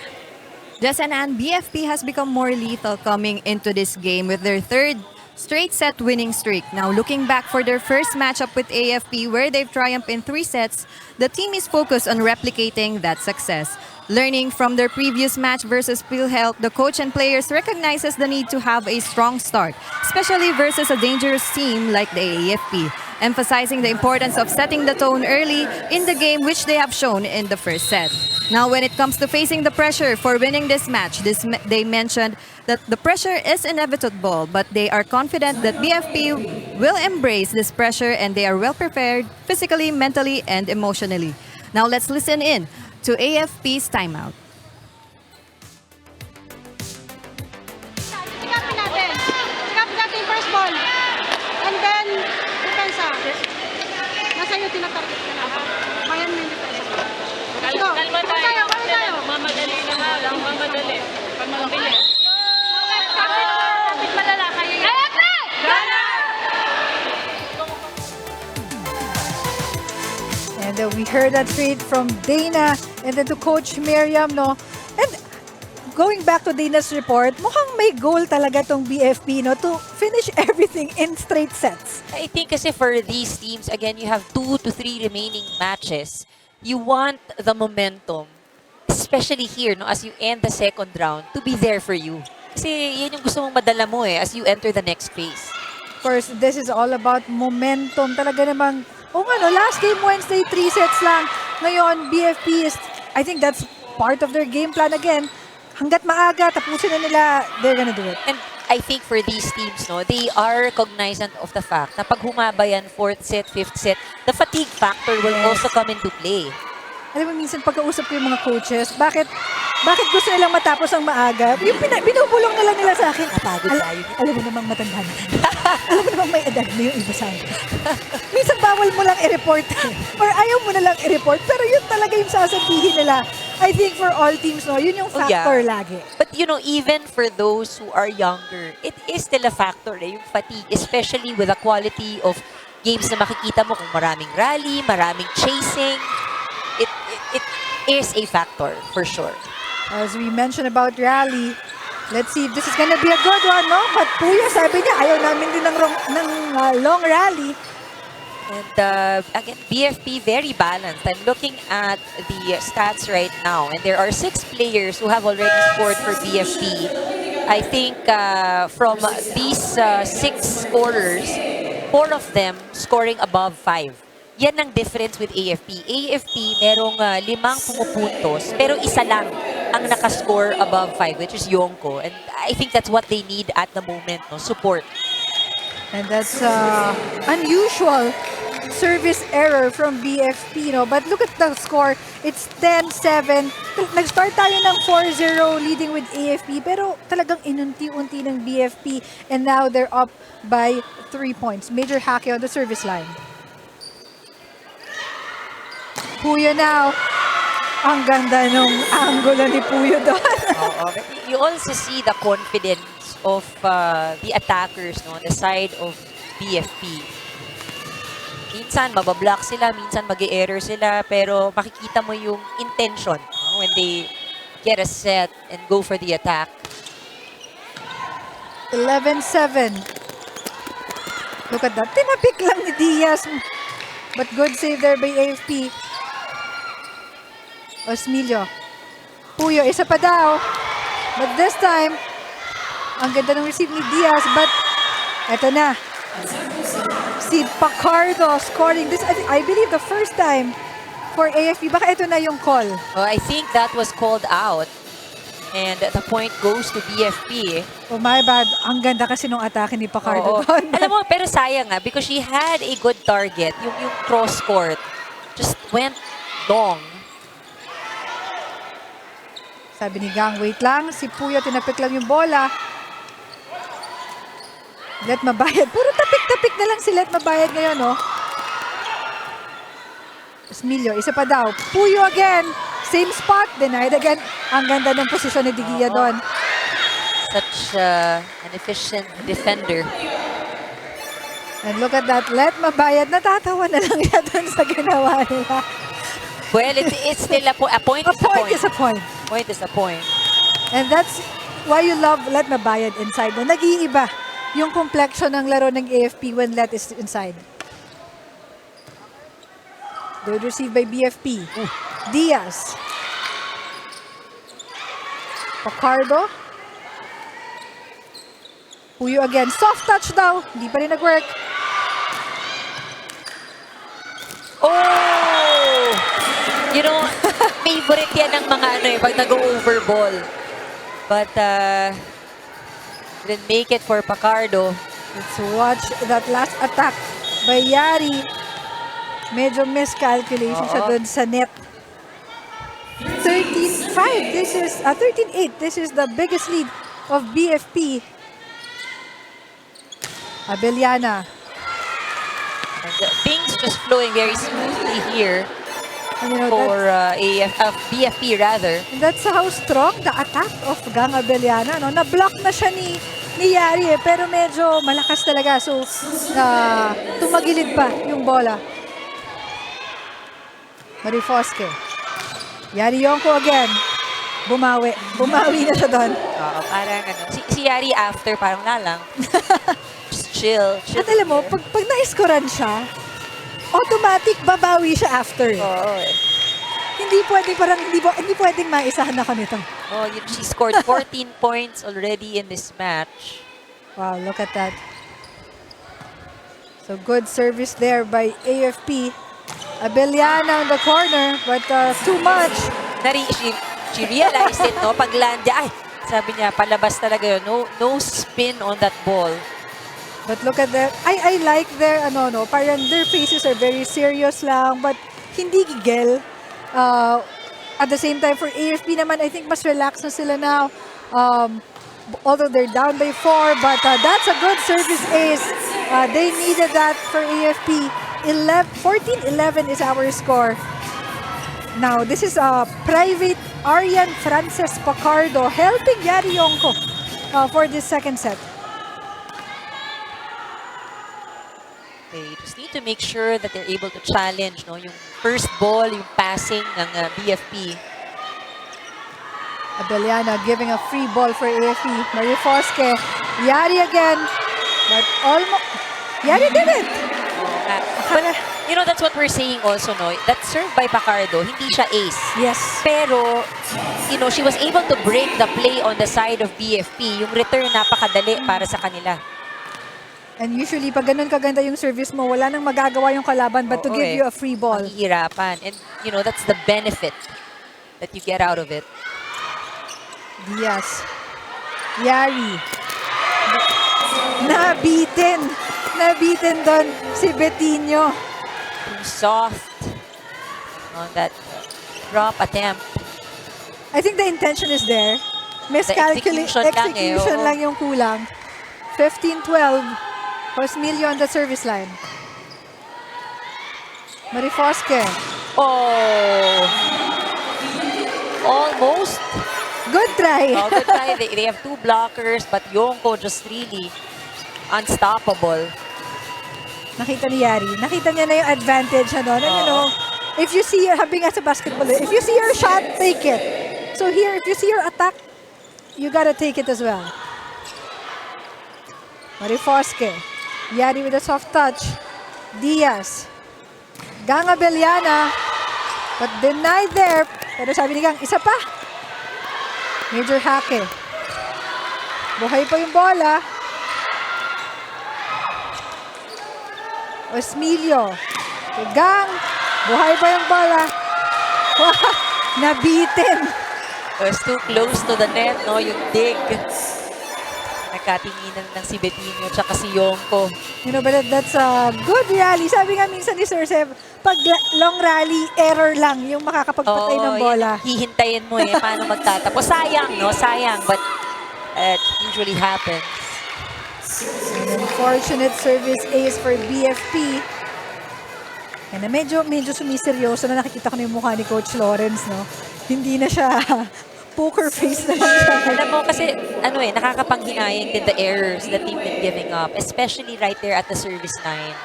Jason, and BFP has become more lethal coming into this game with their third straight set winning streak. Now, looking back for their first matchup with AFP, where they've triumphed in 3 sets, the team is focused on replicating that success. Learning from their previous match versus PhilHealth, the coach and players recognizes the need to have a strong start, especially versus a dangerous team like the AFP, emphasizing the importance of setting the tone early in the game, which they have shown in the first set. Now, when it comes to facing the pressure for winning this match, they mentioned that the pressure is inevitable, but they are confident that BFP will embrace this pressure and they are well prepared physically, mentally, and emotionally. Now, let's listen in to AFP's timeout. Sikapin natin. Sikapin natin yung first ball. And then, depensa. Nasa iyo tinatarget ka na. Mayan mo yung depensa. Let's go. Kalma tayo. Kaya tayo. Mamadali na nga lang. Mamadali. Pag mabilis. Kapit malala kayo yan. AFP! Gunnar! And we heard that straight from Dana and then to Coach Miriam, no? And going back to Dana's report, mukhang may goal talaga tong BFP, no? To finish everything in straight sets. I think kasi for these teams, again, you have 2 to 3 remaining matches. You want the momentum, especially here, no, as you end the second round, to be there for you. Kasi yan yung gusto mong madala mo as you enter the next phase. Of course, this is all about momentum. Talaga namang, last game Wednesday, 3 sets lang. Ngayon, BFP is, I think that's part of their game plan again. Hanggat maaga, tapusin na nila, they're gonna do it. And I think for these teams, no, they are cognizant of the fact na pag humaba yan, 4th set, 5th set, the fatigue factor will also come into play. Alam mo, minsan pagkausap ko yung mga coaches, bakit gusto nilang matapos ang maaga? Yung binubulong na lang nila sa akin. Napagod tayo. Alam mo namang matanda na. Alam mo namang may edad na yung iba sa akin. Minsan bawal mo lang i-report. Or ayaw mo na lang i-report. Pero yun talaga yung sasabihin nila. I think for all teams, no, yun yung factor lagi. But even for those who are younger, it is still a factor, yung fatigue, especially with the quality of games na makikita mo kung maraming rally, maraming chasing. It is a factor, for sure. As we mentioned about rally, let's see if this is gonna be a good one, no? But Puya, sabi niya, ayaw namin din ng long rally. And again, BFP very balanced. I'm looking at the stats right now, and there are 6 players who have already scored for BFP. I think from these 6 scorers, 4 of them scoring above 5. Yan ang difference with AFP. AFP, merong 5 pumupuntos, pero isa lang ang nakascore above 5, which is Yonko. And I think that's what they need at the moment, no? Support. And that's unusual service error from BFP, no? But look at the score. It's 10-7. Nag-start tayo ng 4-0 leading with AFP, pero talagang inunti-unti ng BFP. And now they're up by 3 points. Major Hake on the service line. Puyo now. Ang ganda nung angulo ni Puyo doon. But you also see the confidence of the attackers, no, on the side of BFP. Minsan mabablock sila, minsan mag-e-error sila, pero makikita mo yung intention, no, when they get a set and go for the attack. 11-7. Look at that. Tinapik lang ni Diaz. But good save there by AFP. Osmilio. Puyo, isa pa daw. But this time, ang ganda ng receive ni Diaz. But, eto na. Si Pacardo scoring this, I believe the first time for AFP. Baka ito na yung call. Oh, I think that was called out. And the point goes to BFP. Oh my bad. Ang ganda kasi nung atake ni Pacardo doon. Alam mo, pero sayang nga, because she had a good target. Yung cross court just went long. Sabi ni Gang, wait lang. Si Puyo, tinapik lang yung bola. Let Mabayad. Puro tapik-tapik na lang si Let Mabayad ngayon, no? Esmilio, isa pa daw. Puyo again. Same spot. Denied again. Ang ganda ng posisyon ni Digia doon. Such an efficient defender. And look at that, let mabayad. Natatawa na lang siya dun sa ginawa nila. Well, it's still a point. A point is a point. Point is a point. And that's why you love let mabayad inside. No? Nag-iiba yung complexion ng laro ng AFP when let is inside. Good receive by BFP. Diaz. Pacardo. Puyo again. Soft touch daw. Hindi pa rin nag-work. Oh! You know, favorite yan ng mga pag nag-over ball. But, didn't make it for Pacardo. Let's watch that last attack by Yari. Medyo miscalculation siya dun sa net. 13-5. This is 13-8. This is the biggest lead of BFP. Abeliana. And, things just flowing very smoothly here And, you know, for BFP rather. that's how strong the attack of Gang Abeliana. No? Na-block na siya ni Yari pero medyo malakas talaga. So, tumagilid pa yung bola. Marifosque. Yari Yonko again. Bumawi. Bumawi na siya doon. Oo, parang si Yari after parang lalang. Just chill. At alam mo, pag na-scorean siya, automatic babawi siya after. Oo eh. Hindi pwedeng maisahan ako nito. Oh, she scored 14 points already in this match. Wow, look at that. So good service there by AFP. Abeliana on the corner, but too much. She realized it, no? Pag land niya, sabi niya, palabas talaga yun. No spin on that ball. But look at that. I like their, parang their faces are very serious lang, but hindi gigil. At the same time, for AFP naman, I think mas relaxed na sila now. Although they're down by 4, but that's a good service ace. They needed that for AFP. 14-11 is our score. Now, this is Private Arian Frances Pacardo helping Yari Yonko for this second set. They just need to make sure that they're able to challenge yung first ball, yung passing ng BFP. Abeliana giving a free ball for AFP. Marifosque. Yari again. But almost... Yari did it! But, that's what we're saying also, no? That serve by Pacardo, hindi siya ace. Yes. Pero, she was able to break the play on the side of BFP. Yung return napakadali para sa kanila. And usually, pag ganun kaganda yung service mo, wala nang magagawa yung kalaban but to give you a free ball. Mahihirapan. And, that's the benefit that you get out of it. Diaz. Yari. Nabitin doon si Betinho. Too soft on that drop attempt. I think the intention is there. Execution lang yung kulang. 15-12. Josmilio on the service line. Marifosque. Oh! Almost. Good try. Oh, good try. They have two blockers, but Yonko just really unstoppable. Nakita ni Yari. Nakita niya na yung advantage. If you see, habi nga sa basketball, if you see your shot, take it. So here, if you see your attack, you gotta take it as well. Marifosque. Yari with a soft touch. Diaz. Gang Abeliana. But denied there. Pero sabi ni Gang, isa pa. Major Hake. Buhay pa yung bola. Osmilio. Gang. Buhay pa yung bola. Nabitin. It was too close to the net, no? Yung dig. Nakatinginan ng si Betinho tsaka si Yonko. But that's a good rally. Sabi nga minsan ni Sir Seb, pag long rally, error lang yung makakapagpatay ng bola. Hihintayin mo paano magtatapos. Sayang, no? Sayang, but it usually happens. An unfortunate service ace for BFP. And medyo sumiseryoso na nakikita ko na yung mukha ni Coach Lawrence, no? Hindi na siya poker face na lang siya. Alam mo kasi, nakakapanghinayang din the errors that they've been giving up, especially right there at the service line.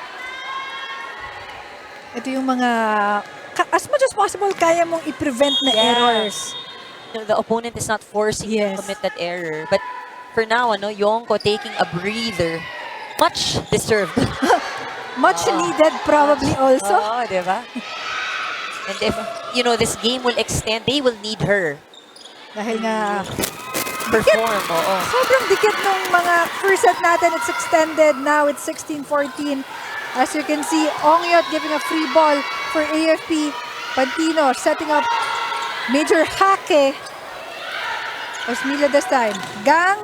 Ito yung mga, as much as possible, kaya mong i-prevent na errors. The opponent is not forcing you to commit that error. But for now, Yonko taking a breather. Much deserved. Much needed probably also. Oo, diba? And if, this game will extend, they will need her. Dahil nga, Perform, oo. sobrang dikit nung mga first set natin. It's extended. Now it's 16-14. As you can see, Ongyot giving a free ball for AFP. Pantino setting up major hake. Osmila this time. Gang.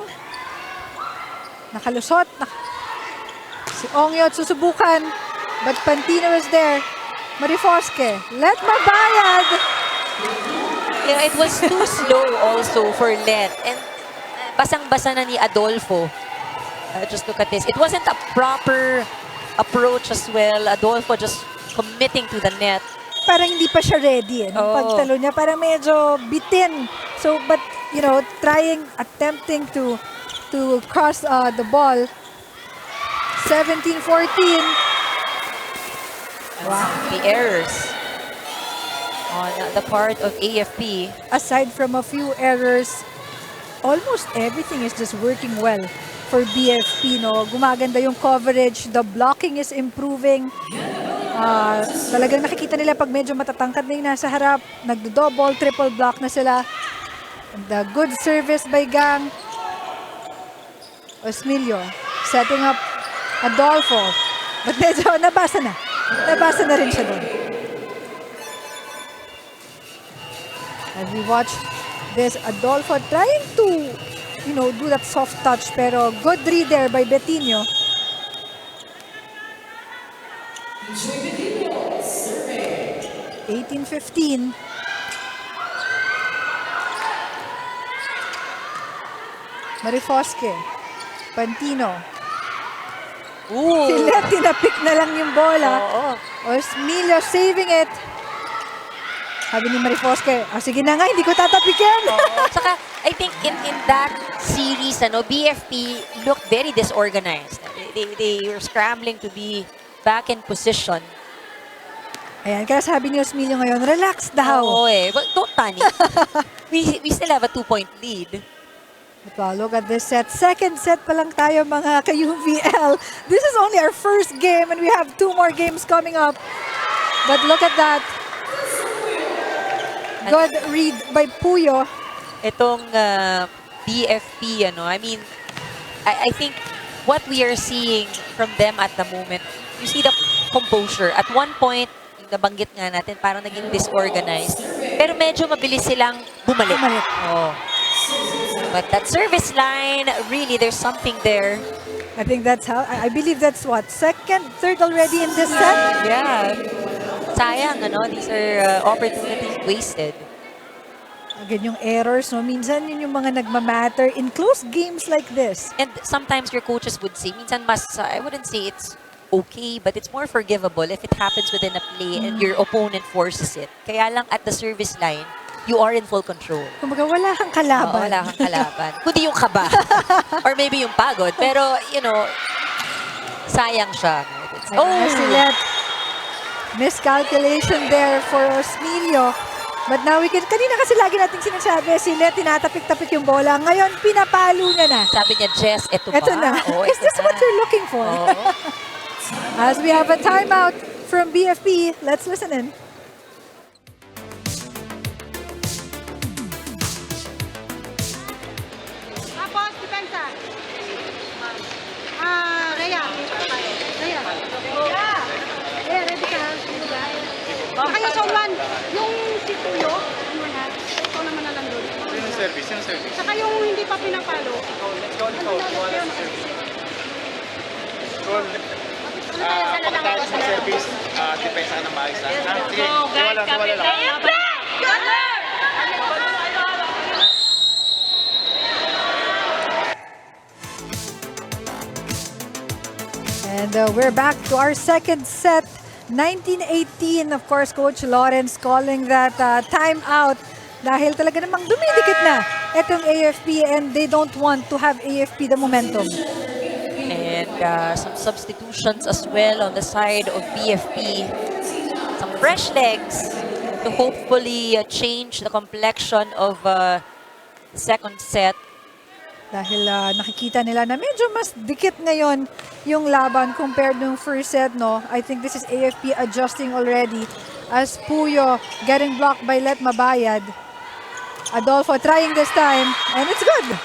Nakalusot. Si Ongyot susubukan. But Pantino is there. Marifoske. Let mabayad. Yeah, it was too slow also for Let. And basang-basa na ni Adolfo. Just look at this. It wasn't a proper approach as well. Adolfo just committing to the net. Parang hindi pa siya ready. Nung pagtalo niya, parang medyo bitin. So, but, attempting to cross the ball. 17-14. Wow. The errors on the part of AFP. Aside from a few errors, almost everything is just working well for BFP. Gumaganda yung coverage. The blocking is improving. Talagang nakikita nila pag medyo matatangkad na yung nasa harap. Nagdo-double, triple block na sila. The good service by Gang. Osmilio setting up Adolfo. But medyo nabasa na. Nabasa na rin siya doon. And we watch this Adolfo trying to, do that soft touch. Pero good read there by Betinho. 18-15. Marifoske. Pantino. Ooh. Si Let, tinapik na lang yung bola. Oo. Osmilio saving it. Sabi ni Marifoske, sige na nga, hindi ko tatapikin. Saka, I think in that series, BFP looked very disorganized. They were scrambling to be back in position. Ayan, kaya sabi ni Osmilio ngayon, relax daw. Oo but don't panic. we still have a 2-point lead. But look at this set. Second set pa lang tayo mga ka-UVL. This is only our first game and we have 2 more games coming up. But look at that. Good read by Puyo. Itong BFP, I think what we are seeing from them at the moment, you see the composure. At one point, nabanggit nga natin, parang naging disorganized. Pero medyo mabilis silang bumalik. Oh. But that service line, really, there's something there. I think that's how, I believe that's what, second, third already in this set? Yeah. Sayang, these are opportunities wasted. Again, yung errors, minsan yun yung mga nagmamatter in close games like this. And sometimes your coaches would say, minsan mas, I wouldn't say it's okay, but it's more forgivable if it happens within a play and your opponent forces it. Kaya lang at the service line, you are in full control. Kumbaga, wala kang kalaban. Oo, wala kang kalaban. Kundi yung kaba. Or maybe yung pagod. Pero, sayang siya. Let. Miscalculation there for Osmilio. But now kanina kasi lagi nating sinasabi, si Let tinatapik-tapik yung bola. Ngayon, pinapalo niya na. Sabi niya, Jess, eto ba? Eto na. Oh, Is this what you're looking for? As we have a timeout from BFP, let's listen in. Tapos, depensa. Rhea. Ready ka? Saka yung zone 1, yung si Tuyo, ikaw naman na lang doon. Sino service? Saka yung hindi pa pinapalo. Pagkatapos ng service, depensa ka ng maayos. Sige, tiwala lang. Gunnar! And we're back to our second set. 19-18, of course, Coach Lawrence calling that timeout. dahil talaga namang dumidikit na itong AFP and they don't want to have AFP the momentum. And some substitutions as well on the side of BFP. Some fresh legs to hopefully change the complexion of second set. Dahil nakikita nila na medyo mas dikit ngayon yung laban compared nung first set, no? I think this is AFP adjusting already as Puyo getting blocked by Let Mabayad. Adolfo trying this time, and it's good.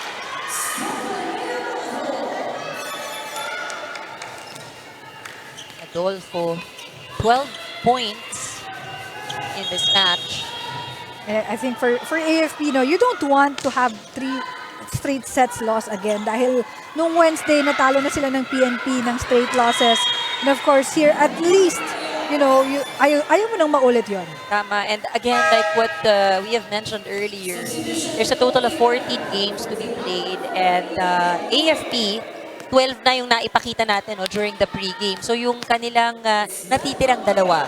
Adolfo, 12 points in this match. I think for AFP, no, you don't want to have 3 straight sets loss again dahil nung Wednesday natalo na sila ng PNP ng straight losses. And of course here at least, you know, ayaw mo nang maulit yon. Tama. And again, like what we have mentioned earlier, there's a total of 14 games to be played. And AFP, 12 na yung naipakita natin during the pre-game. So yung kanilang natitirang dalawa,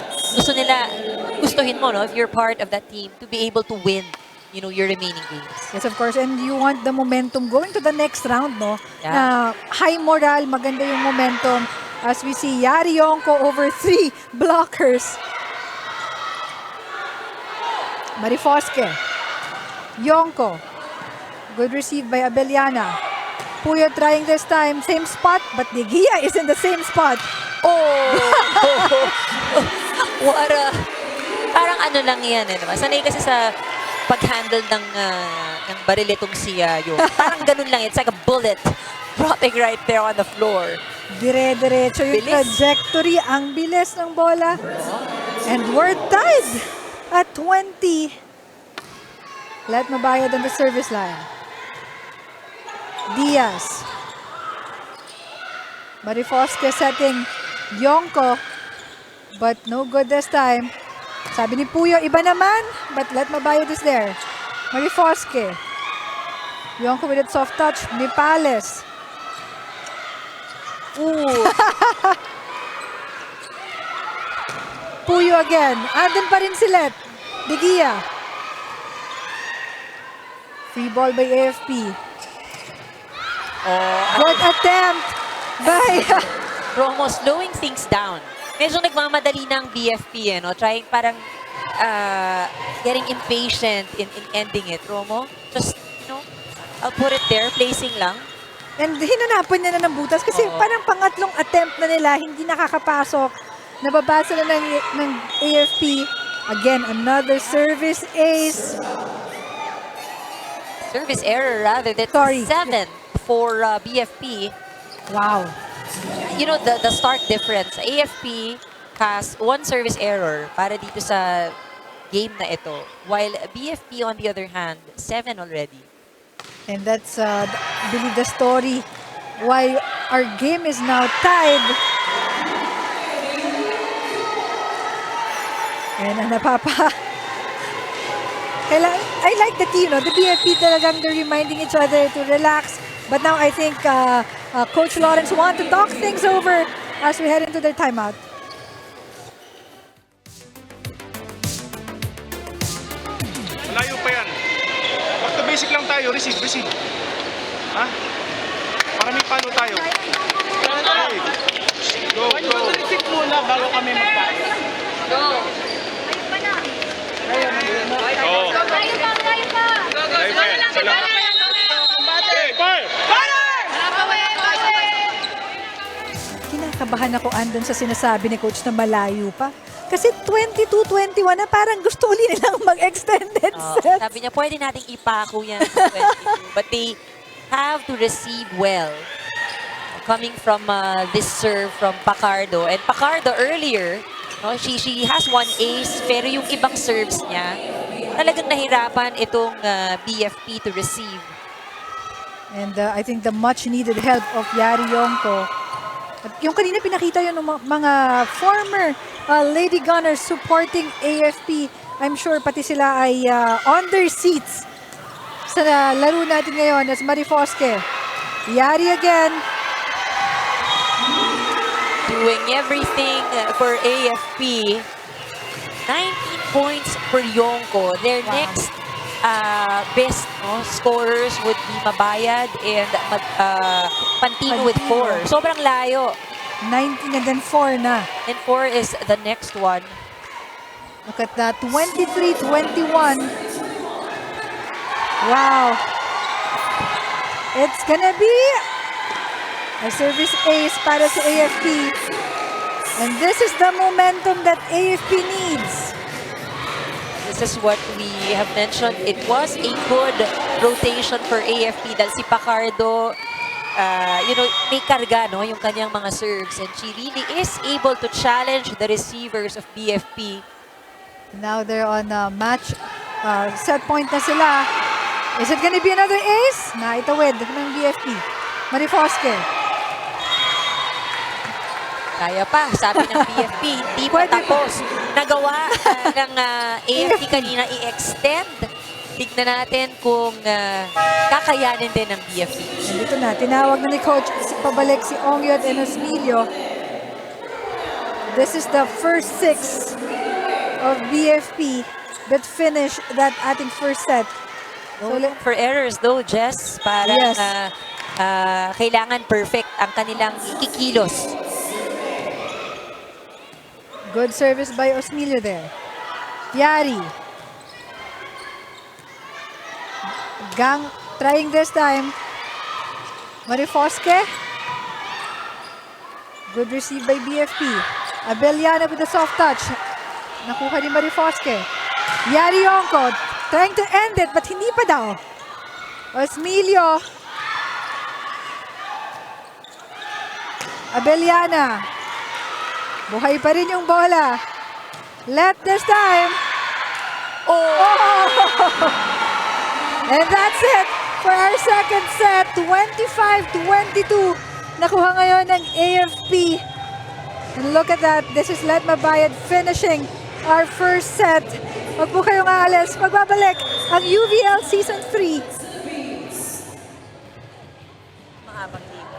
gustuhin mo, no, if you're part of that team, to be able to win, you know, your remaining games. Yes, of course. And you want the momentum going to the next round, no? Yeah. Na high moral, maganda yung momentum. As we see, Yari Yonko over 3 blockers. Marifoske. Yonko. Good receive by Abeliana. Puyo trying this time. Same spot, but Digia is in the same spot. Oh! What a... Parang ano lang yan, naman. Sanay kasi sa pag-handle ng baril itong si Yo. Parang ganun lang. It's like a bullet dropping right there on the floor. Dire-diretso yung Bilis. trajectory. Ang bilis ng bola. And we're tied at 20. Let Mabayad on the service line. Diaz. Marifoske setting Yonko. But no good this time. Sabi ni Puyo, iba naman. But Let Mabayad is there. Marifoske. Yonko with its soft touch. Nipales. Ooh. Puyo again. Andun pa rin si Let. Digia. Free ball by AFP. Good attempt by... Romo slowing things down. Medyo nagmamadali ng BFP, trying parang getting impatient in ending it. Romo, just, I'll put it there, placing lang. And hinanapan niya na ng butas kasi parang pangatlong attempt na nila, hindi nakakapasok. Nababasa na ng AFP. Again, another service ace. Service error rather. That's 7 for BFP. Wow. You know, the start difference. AFP has 1 service error para dito sa game na ito. While BFP, on the other hand, 7 already. And that's, I believe, the story why our game is now tied. And I like the team, the BFP talagang they're reminding each other to relax. But now I think Coach Lawrence want to talk things over as we head into their timeout. Malayo pa yan. Back to basic lang tayo. Receive. Ha? Maraming pano tayo. Go. Receive muna bago kami magpaano. Go! Oo. Tayo pa! Tayo pa yan. Salamat. Okay, fire! Kinakabahan ako andun sa sinasabi ni Coach na malayo pa. Kasi 22-21 na parang gusto uli nilang mag-extended set. Sabi niya, pwede nating ipako yan sa 22. But they have to receive well. Coming from this serve from Pacardo. And Pacardo earlier, she has 1 ace, pero yung ibang serves niya, talagang nahirapan itong BFP to receive. And I think the much-needed help of Yari Yonko. At yung kanina pinakita yun ng mga former Lady Gunners supporting AFP. I'm sure pati sila ay on their seats sa laro natin ngayon as Marifoske. Yari again. Doing everything for AFP. 19 points for Yonko. Their next best scorers would be Mabayad and Pantino with 4. Sobrang layo. 19 and then 4 na. And 4 is the next one. Look at that. 23-21. Wow. It's gonna be a service ace para sa AFP. And this is the momentum that AFP needs. This is what we have mentioned. It was a good rotation for AFP dahil si Pacardo, may karga, no, yung kanyang mga serves. And she really is able to challenge the receivers of BFP. Now they're on a match. Set point na sila. Is it gonna be another ace? Naitawid ng BFP. Marifoske. Kaya pa, sabi ng BFP, hindi pa tapos. Nagawa ng AFP kanina i-extend. Tignan natin kung kakayanin din ng BFP. Dito na, tinawag na ni Coach pabalik si Ongyot and Osmilio. This is the first 6 of BFP that finished that ating first set. So, for errors though, Jess, para yes. Kailangan perfect ang kanilang kikilos. Good service by Osmilio there. Yari. Gang trying this time. Marifoske. Good receive by BFP. Abeliana with a soft touch. Nakuha ni Marifoske. Yari Yonko trying to end it but hindi pa daw. Osmilio. Abeliana. Buhay pa rin yung bola. Left this time. Oh! And that's it for our second set. 25-22. Nakuha ngayon ng AFP. And look at that. This is Let Mabayad finishing our first set. Huwag po kayong aalis. Magbabalik ang UVL Season 3. Mahabang liga.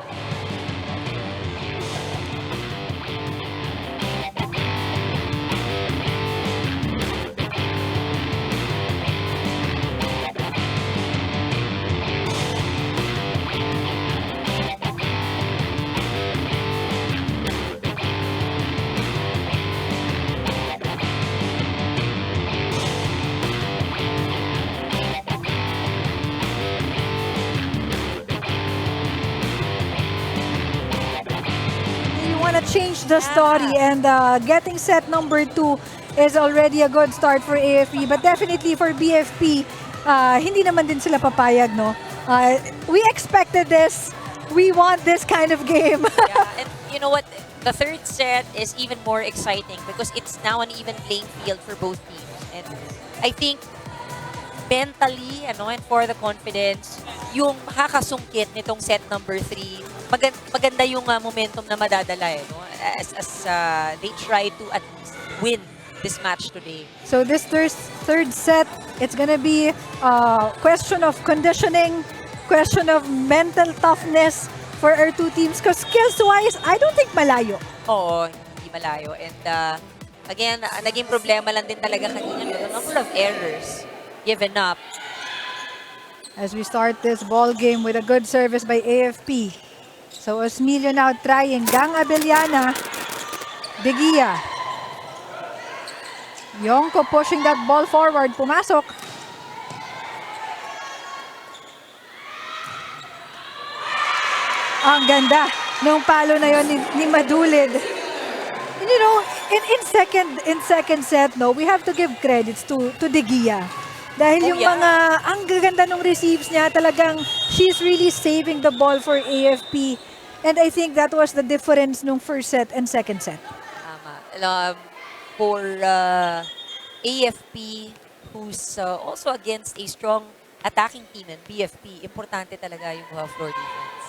Change the story and getting set number 2 is already a good start for AFP but definitely for BFP hindi naman din sila papayag, no? We expected this. We want this kind of game. Yeah, and you know what? The third set is even more exciting because it's now an even playing field for both teams. And I think mentally, and for the confidence, yung makakasungkit nitong set number 3, maganda yung momentum na madadala as they try to at least win this match today. So this third set, it's gonna be a question of conditioning, question of mental toughness for our two teams because skills-wise, I don't think malayo. Oo, hindi malayo. And again, naging problema lang din talaga kanina. The number of errors given up. As we start this ball game with a good service by AFP. So Osmilio now trying. Gang Abeliana. De Gia. Yonko pushing that ball forward. Pumasok. Ang ganda nung palo na yon ni Madulid. And you know, in second set, no, we have to give credits to De Gia. Dahil yung mga, ang gaganda nung receives niya, talagang she's really saving the ball for AFP. And I think that was the difference nung first set and second set. Tama. For AFP, who's also against a strong attacking team in BFP, importante talaga yung floor defense.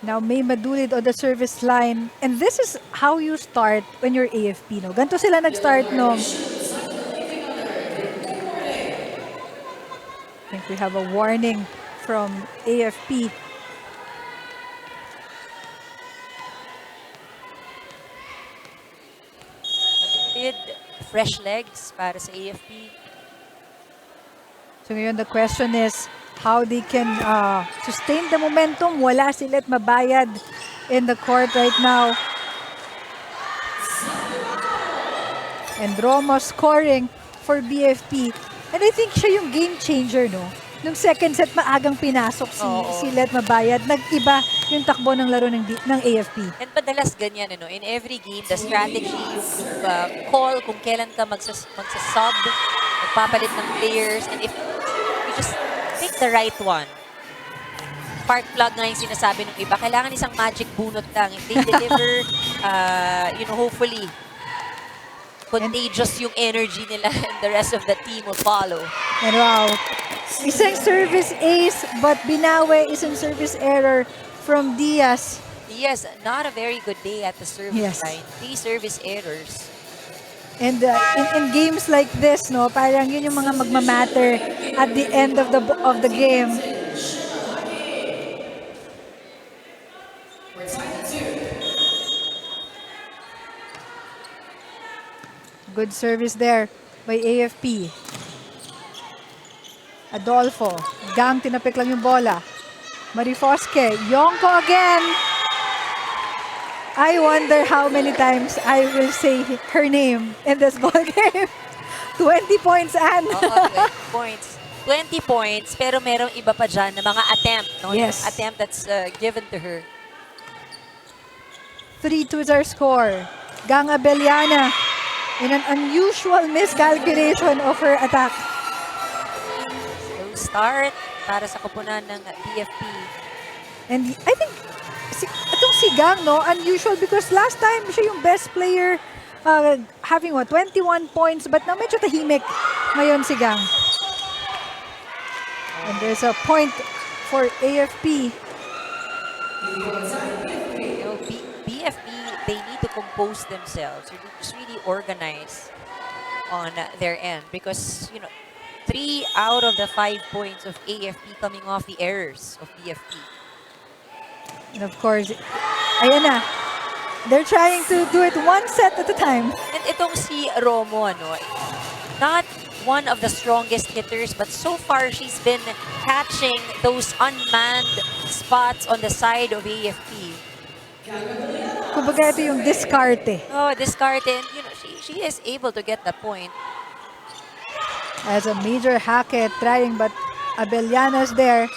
Now, May Madulid on the service line. And this is how you start when you're AFP, no? Ganito sila nag-start, no? I think we have a warning from AFP. Fresh legs para sa AFP. So ngayon, the question is how they can sustain the momentum. Wala sila't mabayad in the court right now. And Romo scoring for BFP. And I think siya yung game changer, no? Nung second set, maagang pinasok si Let Mabayad. Nag-iba yung takbo ng laro ng AFP. And madalas ganyan, ano, in every game, the strategy, yung call kung kailan ka magsa-sub, magpapalit ng players, and if you just pick the right one. Spark plug nga yung sinasabi ng iba. Kailangan isang magic bunot lang. If they deliver, hopefully, contagious yung energy nila and the rest of the team will follow. And wow, isang service ace but binawi isang service error from Diaz. Diaz, not a very good day at the service line. 3 service errors. And in games like this, no, parang yun yung mga magmamatter at the end of the game. Good service there by AFP. Adolfo. Gang, tinapik lang yung bola. Marifosque. Yonko again. I wonder how many times I will say her name in this ball game. 20 points, Ann. Oo, 20 points. 20 points, pero merong iba pa dyan na mga attempt. No? Yes. Yung attempt that's given to her. 3-2 is our score. Gang Abellana in an unusual miscalculation of her attack. Slow start para sa kupunan ng BFP. And I think itong si Gang, no, unusual because last time siya yung best player having 21 points but na medyo tahimik ngayon si Gang. And there's a point for AFP. BFP, they need to compose themselves. They just really organize on their end because, 3 out of the 5 points of AFP coming off the errors of BFP. And of course, ayan na. They're trying to do it one set at a time. And itong si Romo, not one of the strongest hitters, but so far she's been catching those unmanned spots on the side of AFP. Kumbaga ito yung diskarte. Oh, discard, and she is able to get the point. As a major Hackett trying, but Abellana's there.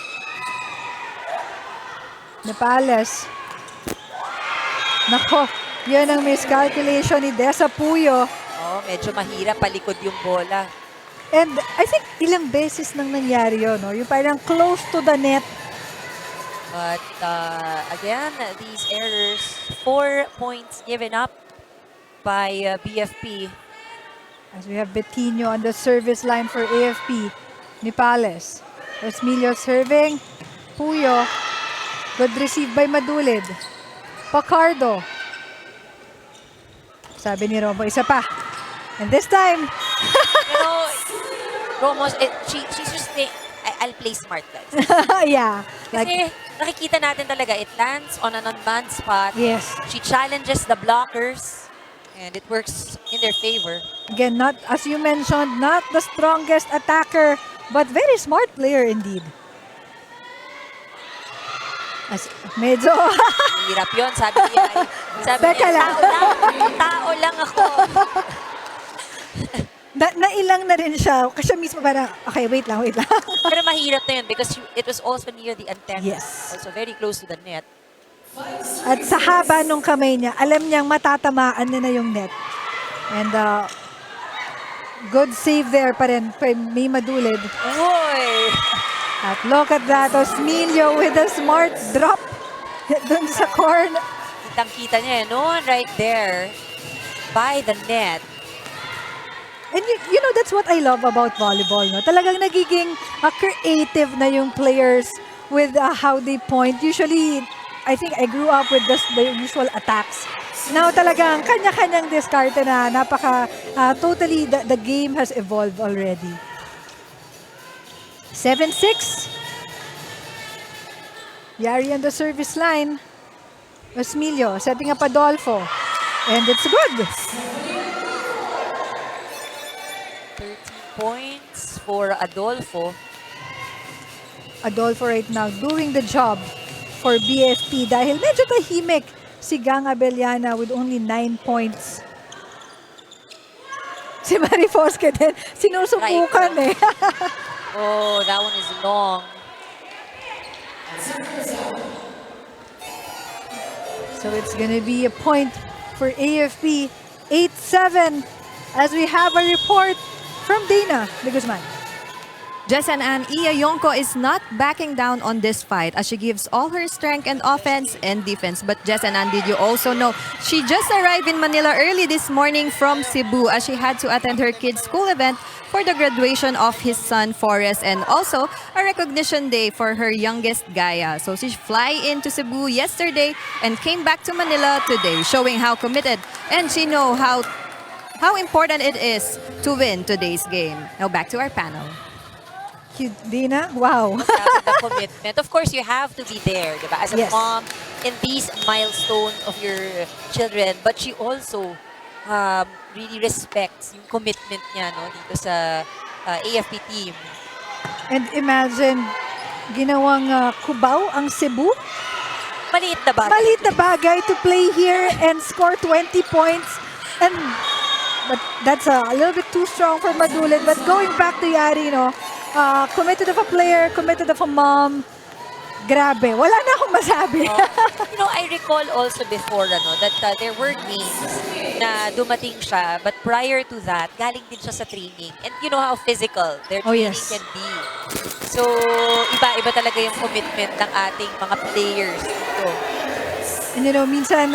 Nepales. Nako, yun ang miscalculation ni Desa Puyo. Oh, medyo mahirap palikod yung bola. And I think ilang beses nang nangyari yun, no? Yung parang close to the net. But again, these errors, 4 points given up by BFP. As we have Bettino on the service line for AFP. Nipales. Osmilio serving. Puyo. Good receive by Madulid. Pacardo. Sabi ni Romo, isa pa. And this time, Romos, she's just saying, I'll play smart, guys. yeah. Kasi nakikita natin talaga, it lands on an unmanned spot. Yes. She challenges the blockers, and it works in their favor. Again, not, as you mentioned, not the strongest attacker, but very smart player indeed. As, medyo... Hirap yun, sabi niya. Teka lang. Tao lang ako. Nailang na rin siya. Kasi mismo parang, okay, wait lang. Pero mahirap na yun because it was also near the antenna. Yes. Also very close to the net. At sa haba nung kamay niya, alam niyang matatamaan na yung net. And good save there pa rin kay May Madulid. Uy! At look at that, Osmilio with a smart drop dun sa corner. Kitang-kita niya, right there by the net. And you know, that's what I love about volleyball, no? Talagang nagiging creative na yung players with how they point. Usually, I think I grew up with the usual attacks. Now talagang kanya-kanyang diskarte na totally the game has evolved already. 7-6. Yari on the service line. Osmilio setting up Adolfo. And it's good. 13 points for Adolfo. Adolfo right now doing the job for BFP dahil medyo tahimik si Gang Abellana with only 9 points. Si Marie Fosque din, sinusubukan eh. Oh, that one is long. So it's gonna be a point for AFP, 8-7, as we have a report from Dana de Guzman. Jessan Ann Iya Yonko is not backing down on this fight as she gives all her strength and offense and defense. But Jessan Ann, did you also know she just arrived in Manila early this morning from Cebu as she had to attend her kid's school event for the graduation of his son Forrest and also a recognition day for her youngest Gaia. So she fly into Cebu yesterday and came back to Manila today, showing how committed and she know how important it is to win today's game. Now back to our panel. Dina, wow. The commitment. Of course, you have to be there, diba? As a Yes. mom in these milestones of your children. But she also really respects yung commitment niya no, dito sa AFP team. And imagine, ginawang kubaw ang Cebu. Maliit na bagay. Maliit na bagay to play here and score 20 points. But that's a little bit too strong for Madulid. But going back to Yari, no, committed of a player, committed of a mom. Grabe, wala na akong masabi. You know, I recall also before that there were games na dumating siya, but prior to that, galing din siya sa training. And you know how physical their training yes. can be. So, iba-iba talaga yung commitment ng ating mga players dito. And you know, minsan,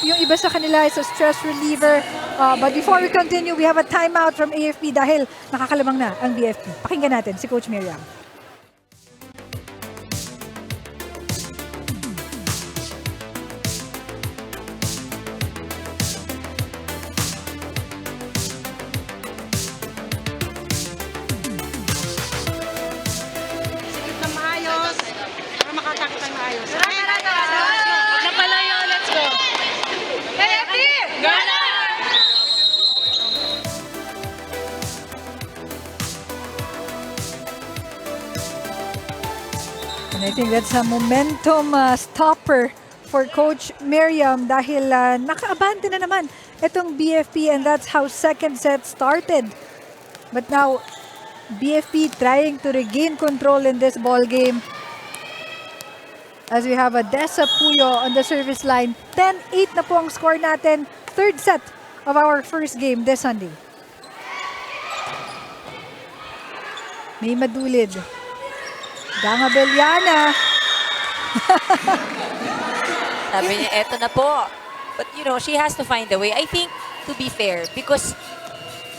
yung iba sa kanila is a stress reliever. But before we continue, we have a timeout from AFP dahil nakakalamang na ang BFP. Pakinggan natin si Coach Miriam. Sikip na maayos. Para makatake tayo maayos. Napalayo, let's go. AFP! Gunnar! And I think that's a momentum stopper for Coach Miriam dahil nakaabante na naman itong BFP and that's how second set started. But now, BFP trying to regain control in this ball game. As we have a Dessa Puyo on the service line. 10-8 na po ang score natin. Third set of our first game this Sunday. May Madulid. Ganga Beliana. Sabi niya, eto na po. But you know, she has to find a way. I think, to be fair, because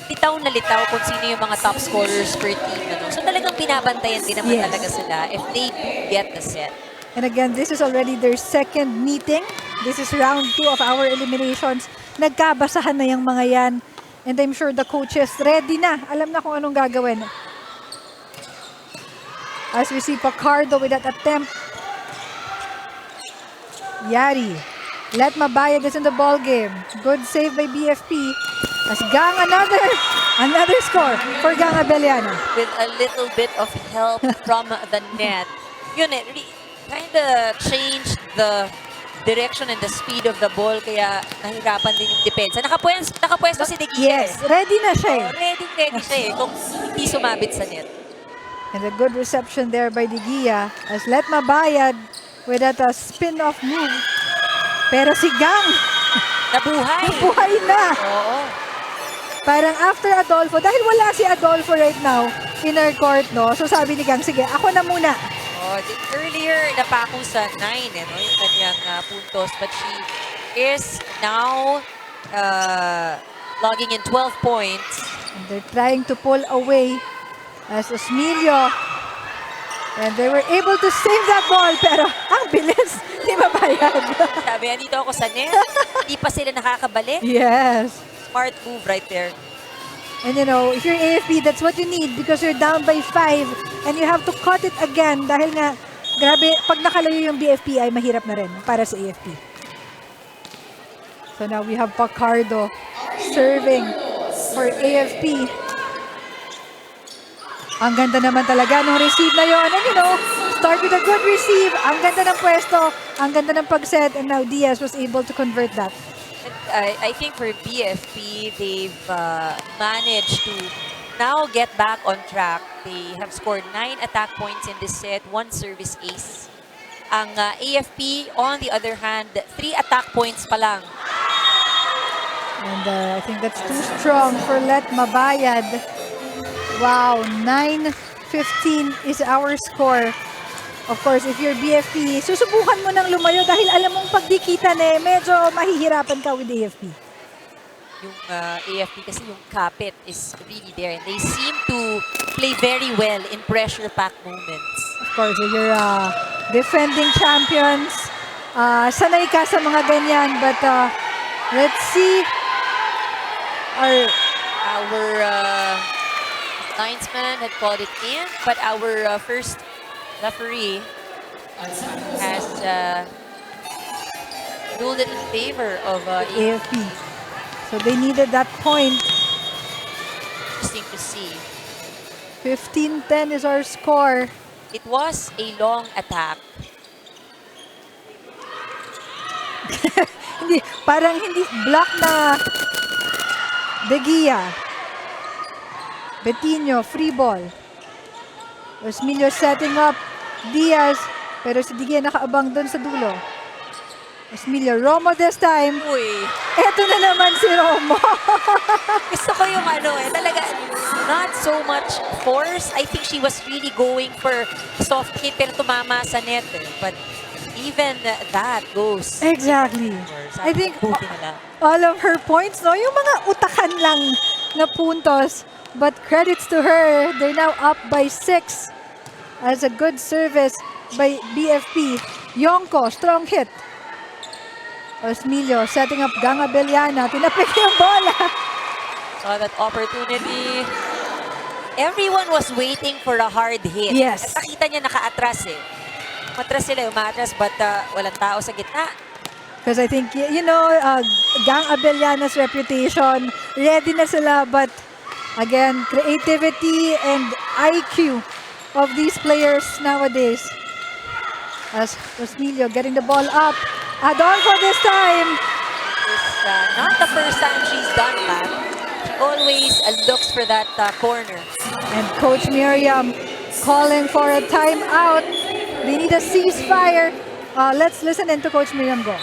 litaw na litaw kung sino yung mga top scorers per team. Ano? So talagang binabantayan din naman talaga sila if they do get the set. And again, this is already their second meeting. This is round 2 of our eliminations. Nagkabasahan na yung mga yan. And I'm sure the coaches ready na. Alam na kung anong gagawin. As we see Pacardo with that attempt. Yari. Let Mabayad is in the ball game. Good save by BFP. As Gang another score for Gang Abellana. With a little bit of help from the net. Yun eh, kind of changed the direction and the speed of the ball kaya nahirapan din yung depensa. Nakapwesto si De Gia. Yes, ready na siya eh. Ready siya eh. Kung hindi sumabit sa net. And a good reception there by De Gia as Let Mabayad with that spin-off move. Pero si Gang, Nabuhay. nabuhay na. Oo. Parang after Adolfo, dahil wala si Adolfo right now in our court, no? So sabi ni Gang, sige, ako na muna. Oh, earlier, napako sa 9, no? Yung kanyang puntos. But she is now logging in 12 points. And they're trying to pull away as Osmilio. And they were able to save that ball, pero ang bilis, di Mabayad. Sabi, andito ako sa net. Hindi pa sila nakakabalik. Yes. Smart move right there. And you know, if you're AFP, that's what you need because you're down by 5 and you have to cut it again dahil nga, grabe, pag nakalayo yung BFP ay mahirap na rin para sa AFP. So now we have Pacardo serving for AFP. Ang ganda naman talaga nung receive na yon. And start with a good receive. Ang ganda ng pwesto. Ang ganda ng pag-set. And now Diaz was able to convert that. I think for BFP, they've managed to now get back on track. They have scored 9 attack points in this set, 1 service ace. Ang AFP, on the other hand, 3 attack points pa lang. And I think that's too strong for Let Mabayad. Wow, 9-15 is our score. Of course, if you're BFP, susubukan mo nang lumayo dahil alam mong pagdikitan medyo mahihirapan ka with AFP. Yung AFP kasi yung kapit is really there. And they seem to play very well in pressure-packed moments. Of course, if you're defending champions, sanay ka sa mga ganyan. But let's see. Our linesman had called it in, but our first referee has ruled it in favor of AFP. So they needed that point. Interesting to see. 15-10 is our score. It was a long attack. Parang hindi block na De Gia. Betinho, free ball. Osmilio setting up Diaz, pero si De Gia nakaabang doon sa dulo. Osmilio, Romo this time. Uy. Eto na naman si Romo. Gusto ko yung talaga not so much force. I think she was really going for soft hit pero tumama sa net. But even that goes. Exactly. I think all of her points, yung mga utakan lang na puntos. But credits to her, they're now up by 6 as a good service by BFP. Yonko, strong hit. Osmilio setting up Gangabeliana. Tinapik yung bola. Saw that opportunity. Everyone was waiting for a hard hit. Yes. At nakita niya naka-atras Matras sila, umatras, but walang tao sa gitna. Because I think, Gang Abellana's reputation, ready na sila, but again, creativity and IQ of these players nowadays. As Osmilio getting the ball up. Adolfo this time. It's not the first time she's done that. She always looks for that corner. And Coach Miriam calling for a timeout. They need a ceasefire. Let's listen in to Coach Miriam go.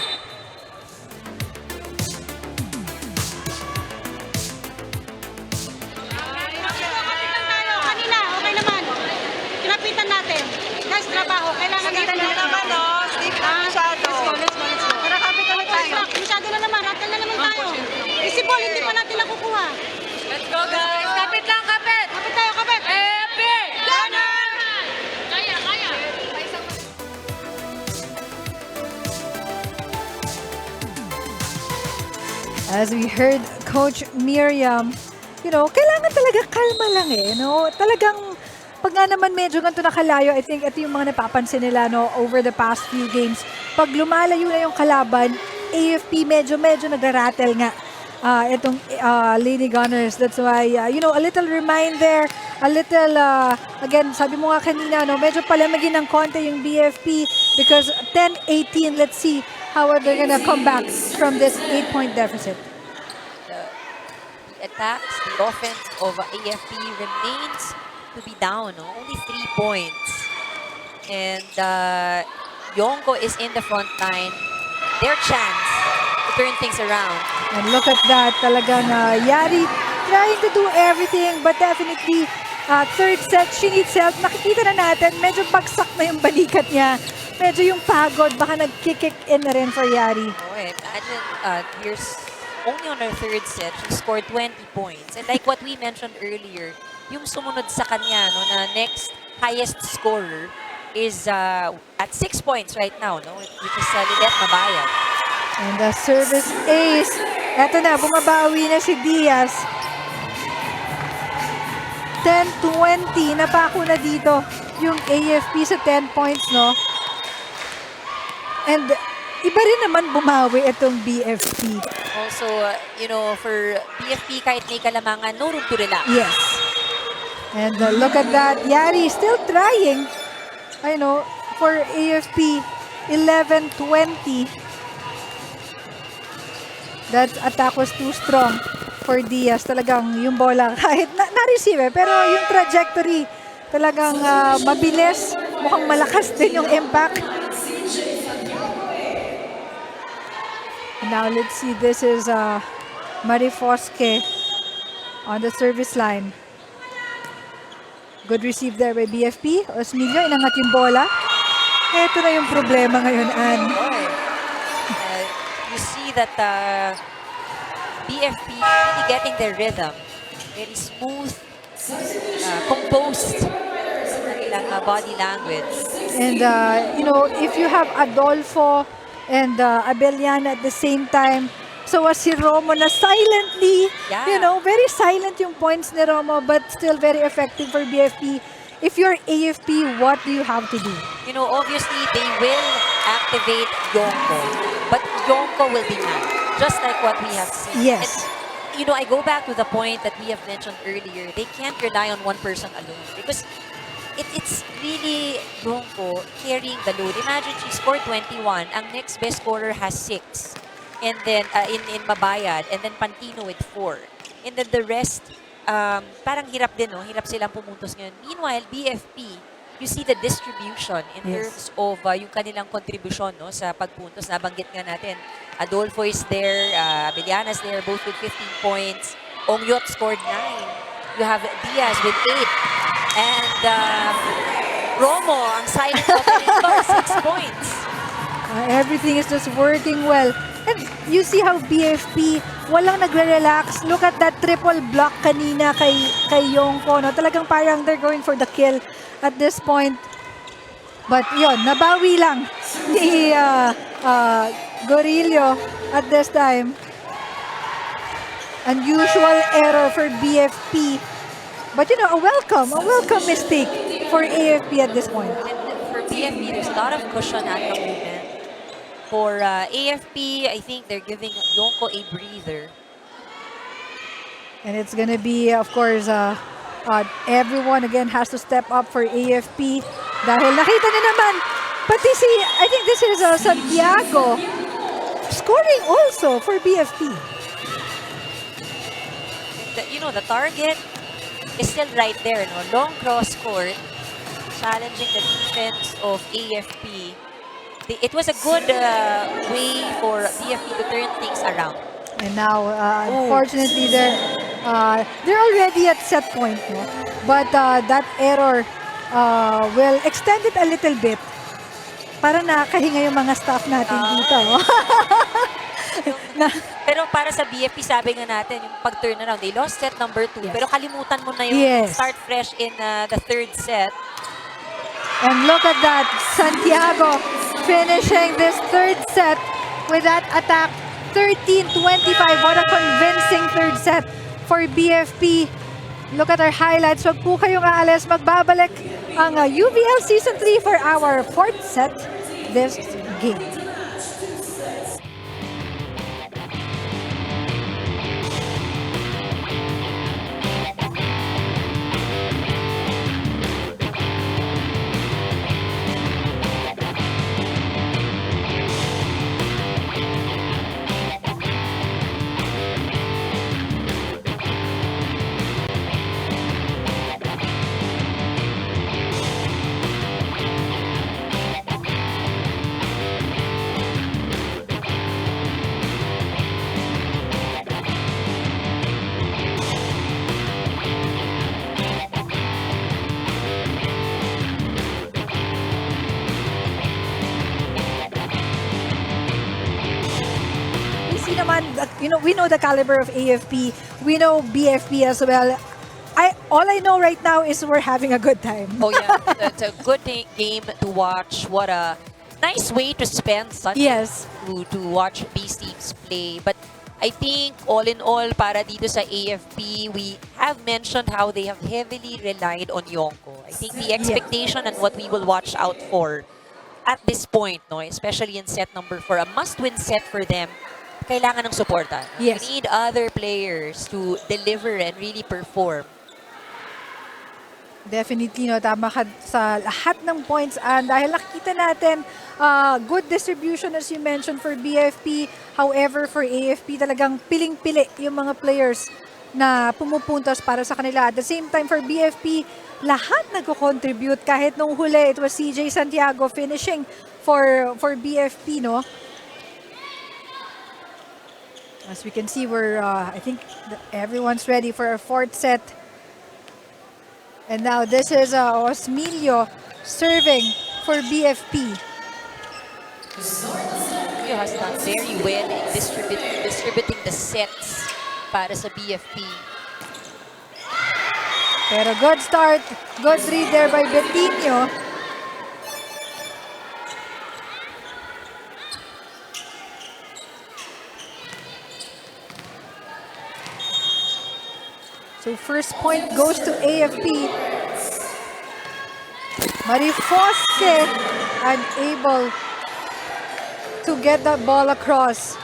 Kanina, okay naman. Kinapitan natin. Guys, trabaho. Kailangan natin naman, Steve, masyado. Let's go. Tara, kapit ulit tayo. Masyado na naman. Ratal na naman tayo. Isipol, hindi pa natin nakukuha. Let's go, guys. Kapit lang, kapit. Kapit tayo, kapit. AFP! Gunnar! Kaya. As we heard Coach Miriam, kailangan talaga kalma lang Talagang pag nga naman medyo ganito nakalayo, I think ito yung mga napapansin nila over the past few games. Pag lumalayo na yung kalaban, AFP medyo nagra-rattle nga itong Lady Gunners. That's why, a little reminder, a little, again, sabi mo nga kanina, medyo palamagin ng konti yung BFP because 10-18, let's see how are they gonna come back from this 8-point deficit. The attacks, the offense of AFP remains to be down, only 3 points. And Yonko is in the front line. Their chance to turn things around. And look at that, talagang Yari trying to do everything, but definitely third set, she needs help. Nakikita na natin, medyo bagsak na yung balikat niya. Medyo yung pagod, baka nag-kick in na rin for Yari. And here's only on her third set, she scored 20 points. And like what we mentioned earlier, yung sumunod sa kanya, na next highest scorer is at 6 points right now, which is Lilet Mabayad. And the service ace. Eto na, bumabawi na si Diaz. 10-20, napako na dito yung AFP sa 10 points, And iba rin naman bumawi itong BFP. Also, for BFP, kahit may kalamangan, no room to relax. Yes. And look at that. Yari still trying. I know, for AFP, 11-20. That attack was too strong for Diaz. Talagang yung bola, kahit na-receive pero yung trajectory, talagang mabilis. Mukhang malakas din yung impact. Now let's see, this is Marifosque on the service line. Good receive there by BFP. Osmilio, inangat yung bola. Ito na yung problema ngayon, Ann. You see that BFP really getting their rhythm. Very smooth, composed sa kanilang body language. And, you know, if you have Adolfo and Abeliana at the same time, so was si Romo na silently, you know, very silent yung points ni Romo, but still very effective for BFP. If you're AFP, what do you have to do? You know, obviously, they will activate Yonko, but Yonko will be mad, just like what we have seen. Yes. And, you know, I go back to the point that we have mentioned earlier. They can't rely on one person alone because it's really Yonko carrying the load. Imagine she scored 21. Ang next best scorer has 6. And then in Mabayad, and then Pantino with 4. And then the rest, parang hirap din, no? Hirap silang pumuntos ngayon. Meanwhile, BFP, you see the distribution in terms of yung kanilang contribution, no, sa pagpuntos. Nabanggit nga natin, Adolfo is there, Abeliana's there, both with 15 points. Ongyot scored 9. You have Diaz with 8. And Romo, ang silent operator, 6 points. Everything is just working well. And you see how BFP, walang nagre-relax. Look at that triple block kanina kay Yonko. No? Talagang parang they're going for the kill at this point. But yun, nabawi lang ni Gorillo at this time. Unusual error for BFP. But you know, a welcome mistake for AFP at this point. And for BFP, there's a lot of cushion at the moment. For AFP, I think they're giving Yonko a breather. And it's gonna be, of course, everyone again has to step up for AFP. Dahil nakita na naman, pati si, I think this is Santiago, scoring also for BFP. You know, the target is still right there, no? Long cross court, challenging the defense of AFP. It was a good way for BFP to turn things around. And now, unfortunately, they're already at set point, no? But that error will extend it a little bit. Para nakakahinga yung mga staff natin dito. Pero para sa BFP, sabi nga natin, yung pag-turn around, they lost set number 2, pero kalimutan mo na yung start fresh in the third set. And look at that, Santiago finishing this third set with that attack, 13-25. What a convincing third set for BFP. Look at our highlights. Wag po kayong aalis. Magbabalik ang UVL Season 3 for our fourth set this game. You know, we know the caliber of AFP. We know BFP as well. All I know right now is we're having a good time. Oh yeah, it's a good game to watch. What a nice way to spend Sunday to watch these teams play. But I think all in all, para dito sa AFP, we have mentioned how they have heavily relied on Yonko. I think the expectation and what we will watch out for at this point, no, especially in set number 4, a must-win set for them. Kailangan ng suporta. Yes. You need other players to deliver and really perform. Definitely, no, tama ka sa lahat ng points. And dahil nakikita natin, good distribution as you mentioned for BFP. However, for AFP, talagang piling-pili yung mga players na pumupuntos para sa kanila. At the same time, for BFP, lahat nagko-contribute. Kahit nung huli, it was CJ Santiago finishing for BFP, no? As we can see, I think everyone's ready for a fourth set. And now this is Osmilio serving for BFP. He has done very well in distributing the sets para sa BFP. Pero good start, good read there by Betinho. So first point goes to AFP. Marifosque unable to get that ball across.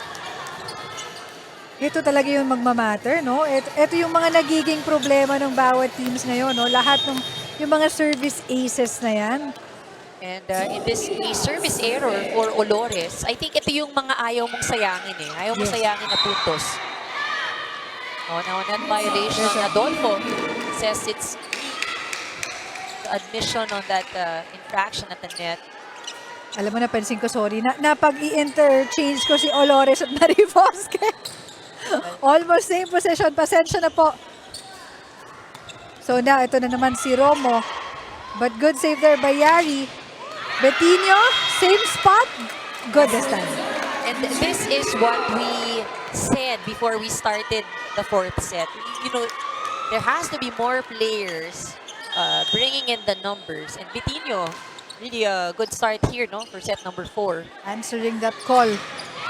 Ito talaga yung magmamatter, no? Ito yung mga nagiging problema ng bawat teams ngayon, no? Lahat ng yung mga service aces na yan. And in this service error for Olores, I think ito yung mga ayaw mong sayangin eh. Ayaw mong sayangin na puntos. Oh, now net violation. Adolfo says it's the admission on that infraction at the net. Alam mo, napansin ko, sorry, napag-i-interchange ko si Olores at Marifosque. Almost same possession. Pasensya na po. So now, ito na naman si Romo. But good save there by Yari. Betinho, same spot. Good this time. And this is what we said before we started the fourth set. You know, there has to be more players bringing in the numbers. And Betinho, really a good start here, no, for set number 4. Answering that call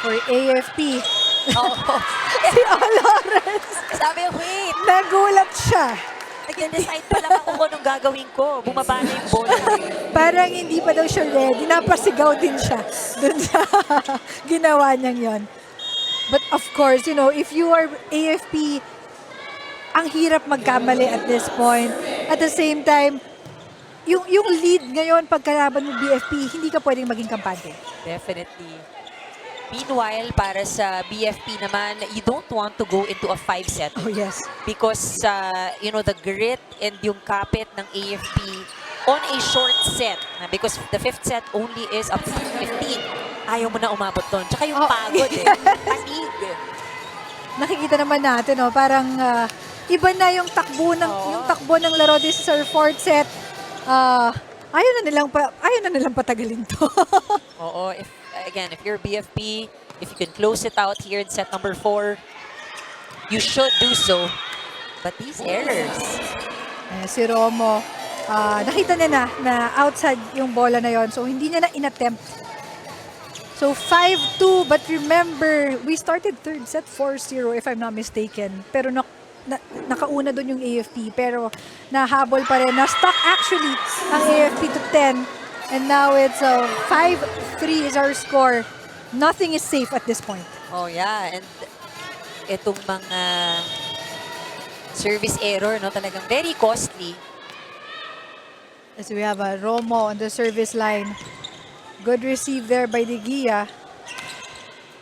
for AFP. Oh. Si Olores. Sabi, wait. Nagulat siya. Nag-decide pa lang ako kung anong gagawin ko. Bumaba na yung bola. Parang hindi pa daw siya ready. Napasigaw din siya dun sa ginawa niyang yon. But of course, you know, if you are AFP, ang hirap magkamali at this point. At the same time, yung lead ngayon pagkalaban mo BFP, hindi ka pwedeng maging kampante. Definitely. Meanwhile, para sa BFP naman, you don't want to go into a 5-set. Oh, yes. Because, you know, the grit and yung kapit ng AFP on a short set. Because the 5th set only is up to 15. Ayaw mo na umabot doon. Tsaka yung pagod eh. Fatigue. Nakikita naman natin, no, parang iba na yung takbo ng laro this is our 4th set. Ayaw na nilang patagalin to. Oo, if you're BFP, if you can close it out here in set number 4, you should do so. But these errors. Si Romo, nakita niya na outside yung bola na yon, so hindi niya na inattempt. So 5-2, but remember, we started 3rd set 4-0 if I'm not mistaken. Pero nakauna doon yung AFP, pero nahabol pa rin. Na-stuck actually ang AFP to 10. And now it's 5-3 is our score. Nothing is safe at this point. Oh yeah, and itong mga service error, no, talagang very costly. As we have a Romo on the service line. Good receive there by De Gia.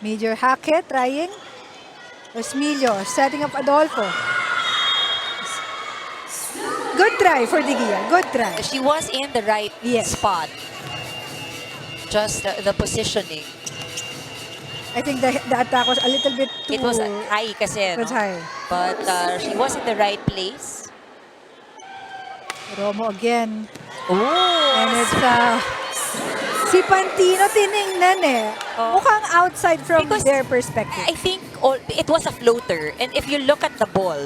Major Hackett trying. Osmilio setting up Adolfo. Good try for De Gia. Good try. She was in the right spot. Just the positioning. I think the attack was a little bit too... It was high kasi, It was no? high. But she was in the right place. Romo again. Oh! And it's... si Pantino tiningnan eh. Mukhang outside from their perspective. I think it was a floater. And if you look at the ball,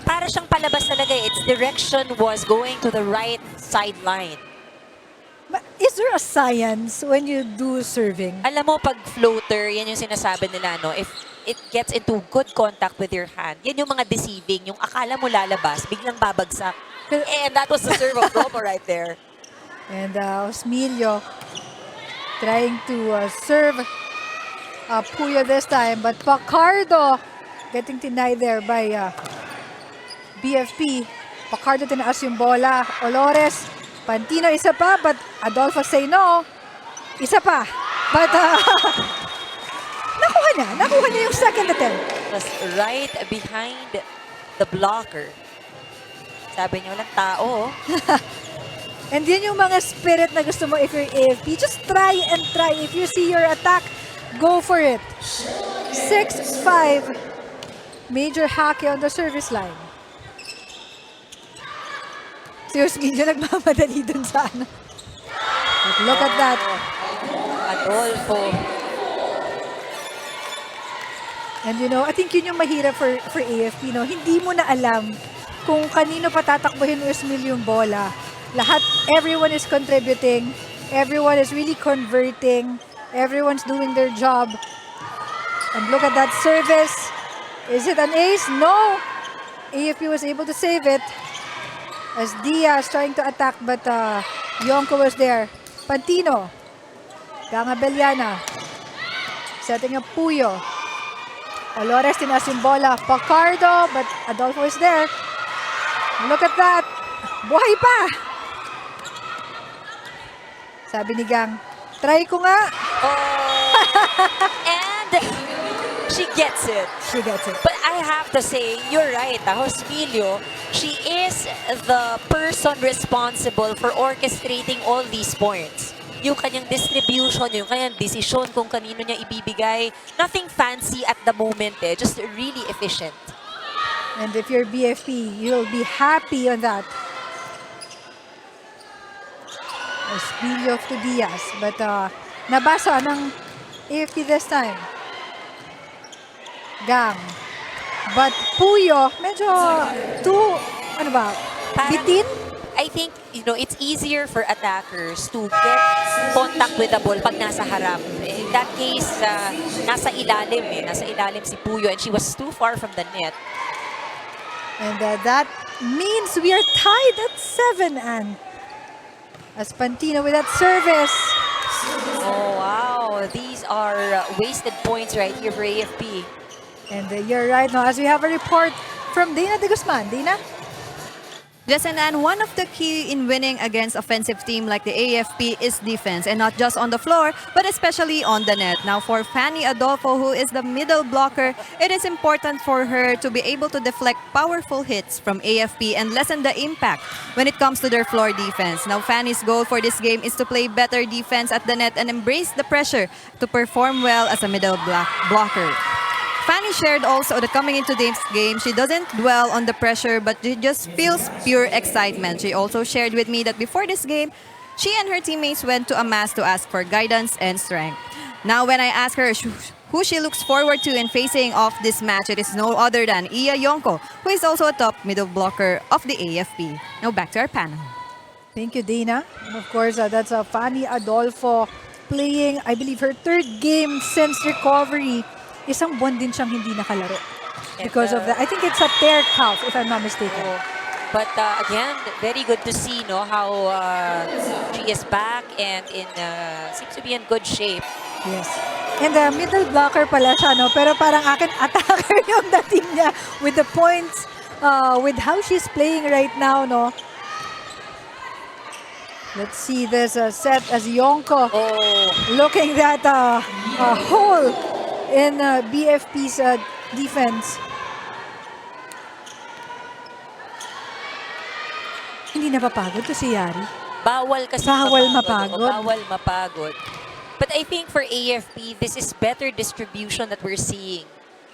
para siyang palabas talaga. Its direction was going to the right sideline. But is there a science when you do serving? Alam mo, pag floater, yan yung sinasabi nila, no? If it gets into good contact with your hand, yan yung mga deceiving. Yung akala mo lalabas, biglang babagsak. And that was the serve of Romo right there. And Osmilio trying to serve Puyo this time. But Pacardo getting denied there by BFP. Pacardo tinaas yung bola. Olores, Pantino, isa pa, but Adolfo say no. Isa pa. But, nakuha niya yung second attempt. Was right behind the blocker. Sabi niya, walang tao. And yun yung mga spirit na gusto mo if you're AFP. Just try and try. If you see your attack, go for it. 6-5. Major hake on the service line. Si Osmeño nagmamadali dun sa ano. But look at that. Adolfo. And you know, I think yun yung mahirap for AFP, no? Hindi mo na alam kung kanino patatakbuhin ni Osmeño yung bola. Lahat, everyone is contributing. Everyone is really converting. Everyone's doing their job. And look at that service. Is it an ace? No. AFP was able to save it. As Diaz trying to attack, but Yonko was there. Pantino. Ganga Beliana. Setting up Puyo. Olores tinaas yung bola. Pacardo, but Adolfo is there. Look at that. Buhay pa. Sabi ni Gang, try ko nga. And she gets it. She gets it. But I have to say, you're right, Osmeño, she is the person responsible for orchestrating all these points. Yung kanyang distribution, yung kanyang desisyon kung kanino niya ibibigay. Nothing fancy at the moment, just really efficient. And if you're BFP, you'll be happy on that. Osmeño to Diaz. But nabasa ng AFP this time. Gang. But Puyo, medyo ano ba? Bitin? I think, it's easier for attackers to get contact with the ball pag nasa harap. In that case, nasa ilalim Nasa ilalim si Puyo and she was too far from the net. And that means we are tied at 7, and as Pantino with that service. Oh, wow. These are wasted points right here for AFP. And you're right now, as we have a report from Dana de Guzman. Dana? Justin, and one of the key in winning against offensive team like the AFP is defense, and not just on the floor, but especially on the net. Now, for Fanny Adolfo, who is the middle blocker, it is important for her to be able to deflect powerful hits from AFP and lessen the impact when it comes to their floor defense. Now, Fanny's goal for this game is to play better defense at the net and embrace the pressure to perform well as a middle blocker. Fanny shared also that coming into this game, she doesn't dwell on the pressure, but she just feels pure excitement. She also shared with me that before this game, she and her teammates went to a mass to ask for guidance and strength. Now, when I ask her who she looks forward to in facing off this match, it is no other than Iya Yonko, who is also a top middle blocker of the AFP. Now, back to our panel. Thank you, Dana. And of course, that's Fanny Adolfo playing, I believe, her third game since recovery. Isang buwan din siyang hindi nakalaro. Because of that. I think it's a tear calf, if I'm not mistaken. But again, very good to see how she is back and seems to be in good shape. Yes. And middle blocker pala siya, no? Pero parang akin attacker yung dating niya with the points, with how she's playing right now, no? Let's see this set as Yonko looking at a hole in BFP's defense. Hindi napapagod to si Yari. Bawal kasi mapagod. Bawal mapagod. But I think for AFP, this is better distribution that we're seeing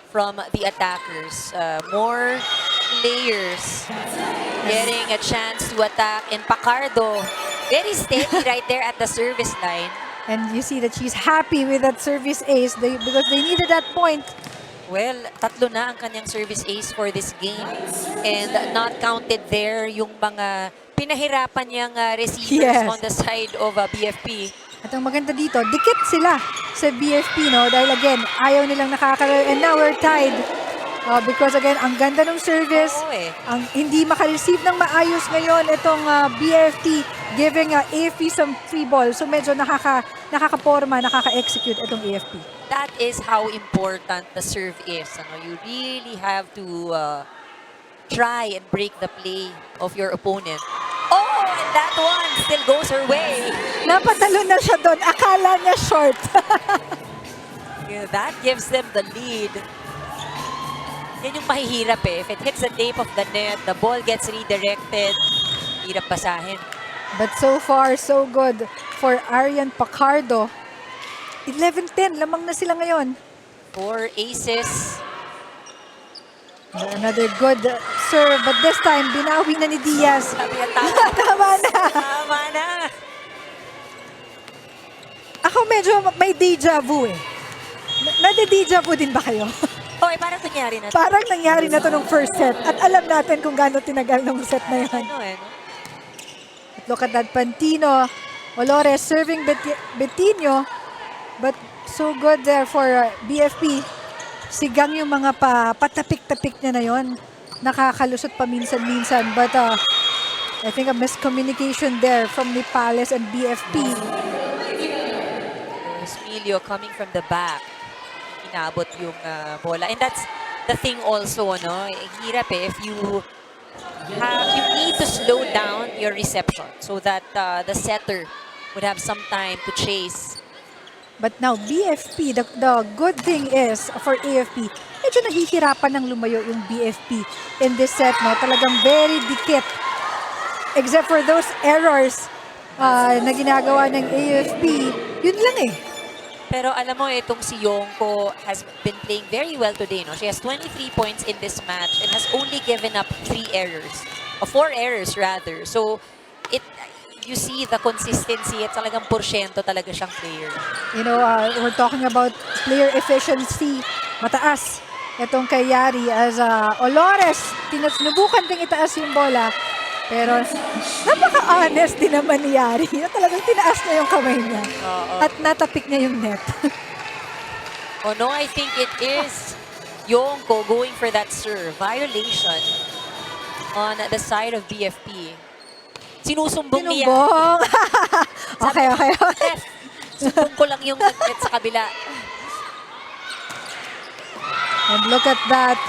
from the attackers. More players getting a chance to attack. And Pacardo, very steady right there at the service line. And you see that she's happy with that service ace because they needed that point. Well, tatlo na ang kanyang service ace for this game. And not counted there yung mga pinahirapan niyang receivers on the side of BFP. At ang maganda dito, dikit sila sa BFP, no? Dahil again, ayaw nilang nakakalaro. And now we're tied. Because again, ang ganda ng service. Ang hindi makareceive ng maayos ngayon itong BFP, giving AFP some free ball. So medyo nakakaporma, nakaka-execute itong AFP. That is how important the serve is. You really have to try and break the play of your opponent. Oh, and that one still goes her way. Napatalo na siya doon. Akala niya short. Yeah, that gives them the lead. Yan yung mahihirap eh. If it hits the tape of the net, the ball gets redirected, hirap basahin. But so far, so good for Arian Pacardo. 11-10, lamang na sila ngayon. 4 aces. Another good serve, but this time, binawi na ni Diaz. Sabi niya, tama na. Tama na. Ako medyo may deja vu eh. Nade-deja vu din ba kayo? Okay, parang nangyari na. Parang nangyari na to nung first set. At alam natin kung gaano tinagal ng set na yan. Ano eh, no? At look at that, Pantino. Olores serving Betinho. But so good there for BFP. Sigang yung mga patapik-tapik niya na yon. Nakakalusot pa minsan-minsan. But I think a miscommunication there from Nipales and BFP. Emilio coming from the back. Inabot yung bola. And that's the thing also, no? Hirap eh. If you need to slow down your reception so that the setter would have some time to chase. But now, BFP, the good thing is, for AFP, medyo nahihirapan ng lumayo yung BFP in this set, no? Talagang very dikit. Except for those errors na ginagawa ng AFP, yun lang eh. Pero alam mo, itong si Yongko has been playing very well today, no? She has 23 points in this match and has only given up 3 errors. Or 4 errors, rather. So, you see the consistency at talagang porsyento talaga siyang player. You know, we're talking about player efficiency. Mataas. Itong kay Yari as Olores, sinubukan ding itaas yung bola. Pero napaka-honest din naman ni Yari. Talagang tinaas niya yung kamay niya. At natapik niya yung net. Oh no, I think it is Yongko going for that serve. Violation on the side of BFP. Sinusumbong niya. Okay. Sumbong ko lang yung net sa kabila. And look at that.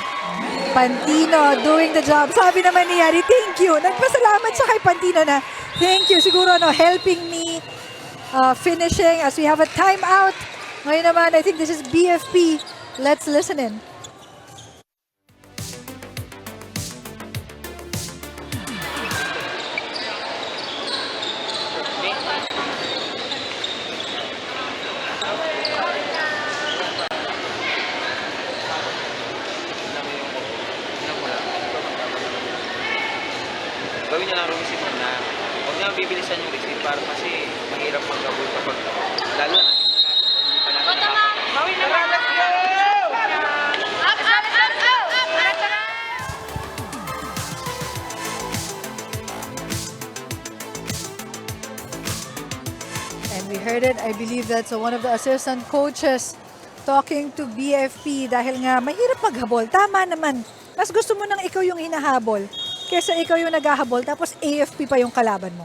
Pantino doing the job. Sabi naman ni Yari, thank you. Nagpasalamat siya kay Pantino na, thank you. Siguro, no, helping me finishing as we have a timeout. Ngayon naman, I think this is BFP. Let's listen in. Gawin niya lang rumisip na huwag niya bibilisan yung receive para kasi mahirap mag-gabol kapag lalo na hindi pa natin Gawin na ba? Let's go! And we heard it, I believe that's one of the assistant coaches talking to BFP dahil nga mahirap maghabol. Tama naman. Mas gusto mo nang ikaw yung hinahabol kesa ikaw yung naghahabol tapos AFP pa yung kalaban mo.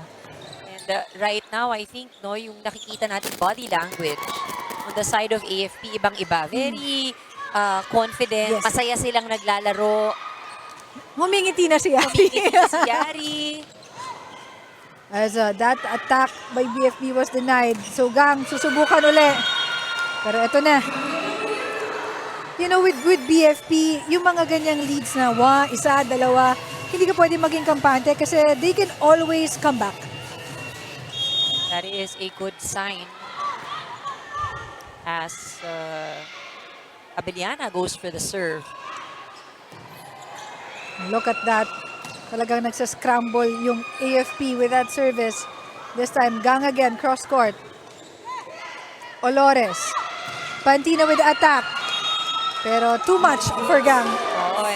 And right now, I think, no, yung nakikita natin body language on the side of AFP, ibang-iba. Very confident, Yes. masaya silang naglalaro. Humingiti na si Yari. Humingiti si Yari. As that attack by BFP was denied. So Gang, susubukan uli. Pero ito na. You know, with BFP, yung mga ganyang leads na isa, dalawa, hindi ka pwede maging kampante kasi they can always come back. That is a good sign as Abeliana goes for the serve. Look at that. Talagang nagsascramble yung AFP with that service. This time, Gang again, cross court. Olores. Pantino with the attack. Pero too much for Gang.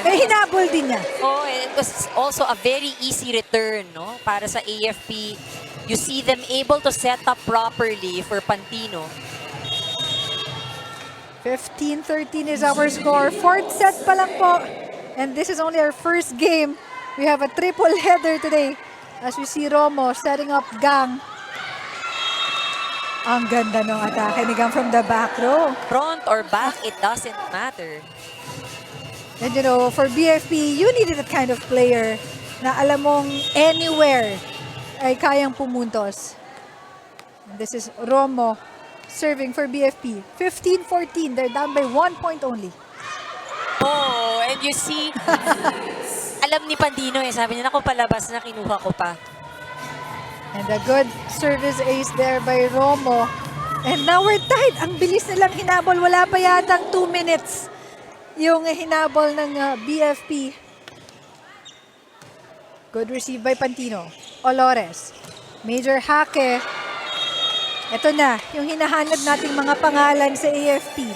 Eh, hinabol din niya. Oh, it was also a very easy return, no? Para sa AFP. You see them able to set up properly for Pantino. 15-13 is our score. Fourth set pa lang po. And this is only our first game. We have a triple header today. As we see Romo setting up Gang. Ang ganda ng atake ni Gang from the back row. Front or back, it doesn't matter. And you know, for BFP, you needed that kind of player na alam mong anywhere ay kayang pumuntos. And this is Romo serving for BFP. 15-14, they're down by 1 point only. Oh, and you see, alam ni Pandino sabi niya, naku palabas na, kinuha ko pa. And a good service ace there by Romo. And now we're tied. Ang bilis nilang hinabol. Wala pa yatang 2 minutes yung hinabol ng BFP. Good receive by Pantino. Olores. Major Hake. Ito na, yung hinahanap nating mga pangalan sa AFP.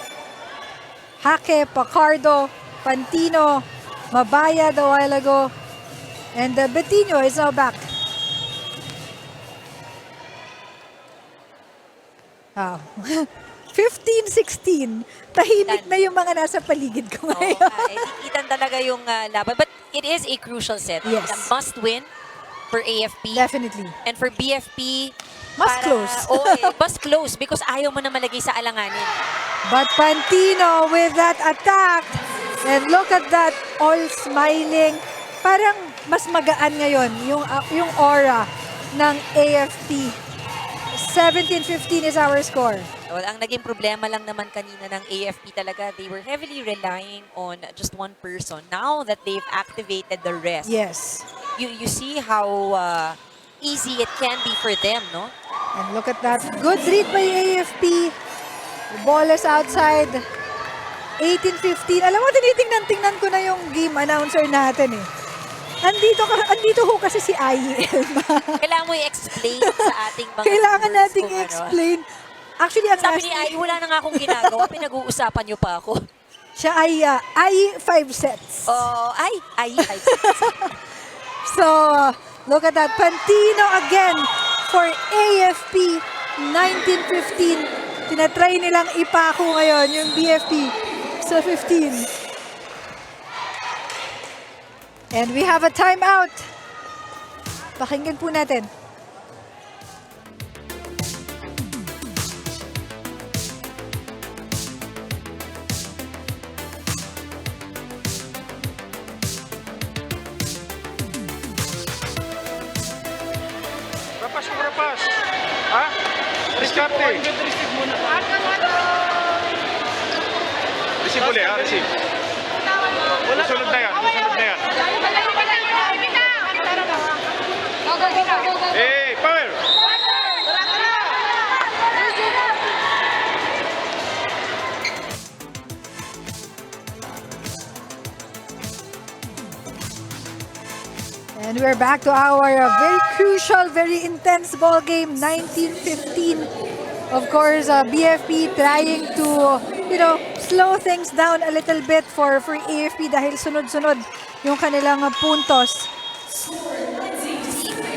Hake, Pacardo, Pantino, Mabaya a while ago. And Bettino is now back. Wow. 15-16. Tahimik na yung mga nasa paligid ko ngayon. Itan talaga yung laban. But it is a crucial set. Yes. A must win for AFP. Definitely. And for BFP, Must close. Must close because ayaw mo na malagay sa alanganin. But Pantino with that attack. And look at that, all smiling. Parang mas magaan ngayon yung aura ng AFP. 17-15 is our score. Well, ang naging problema lang naman kanina ng AFP talaga, they were heavily relying on just one person. Now that they've activated the rest, Yes. you see how easy it can be for them, no? And look at that. Good read by AFP. The ball is outside. 18-15. Alam mo, tinitingnan-tingnan ko na yung game announcer natin eh. Andito ho kasi si IEL. Kailangan mo i-explain sa ating mga Kailangan viewers nating kung ano. i-explain. Actually, ang Sabi ni Ai, wala na nga akong ginagawa. Pinag-uusapan niyo pa ako. siya ay 5 sets. Oh, ay. So, look at that. Pantino again for AFP. 19-15. Tinatry nilang ipako ngayon yung BFP. So, 15. And we have a timeout. Pakinggan po natin. Rapas. Ha? Diskarte. Receive ulit, ha? Receive. Susunod na yan. Hey, power! And we're back to our very crucial, very intense ball game, 19-15. Of course, BFP trying to, slow things down a little bit for AFP dahil sunod-sunod yung kanilang puntos.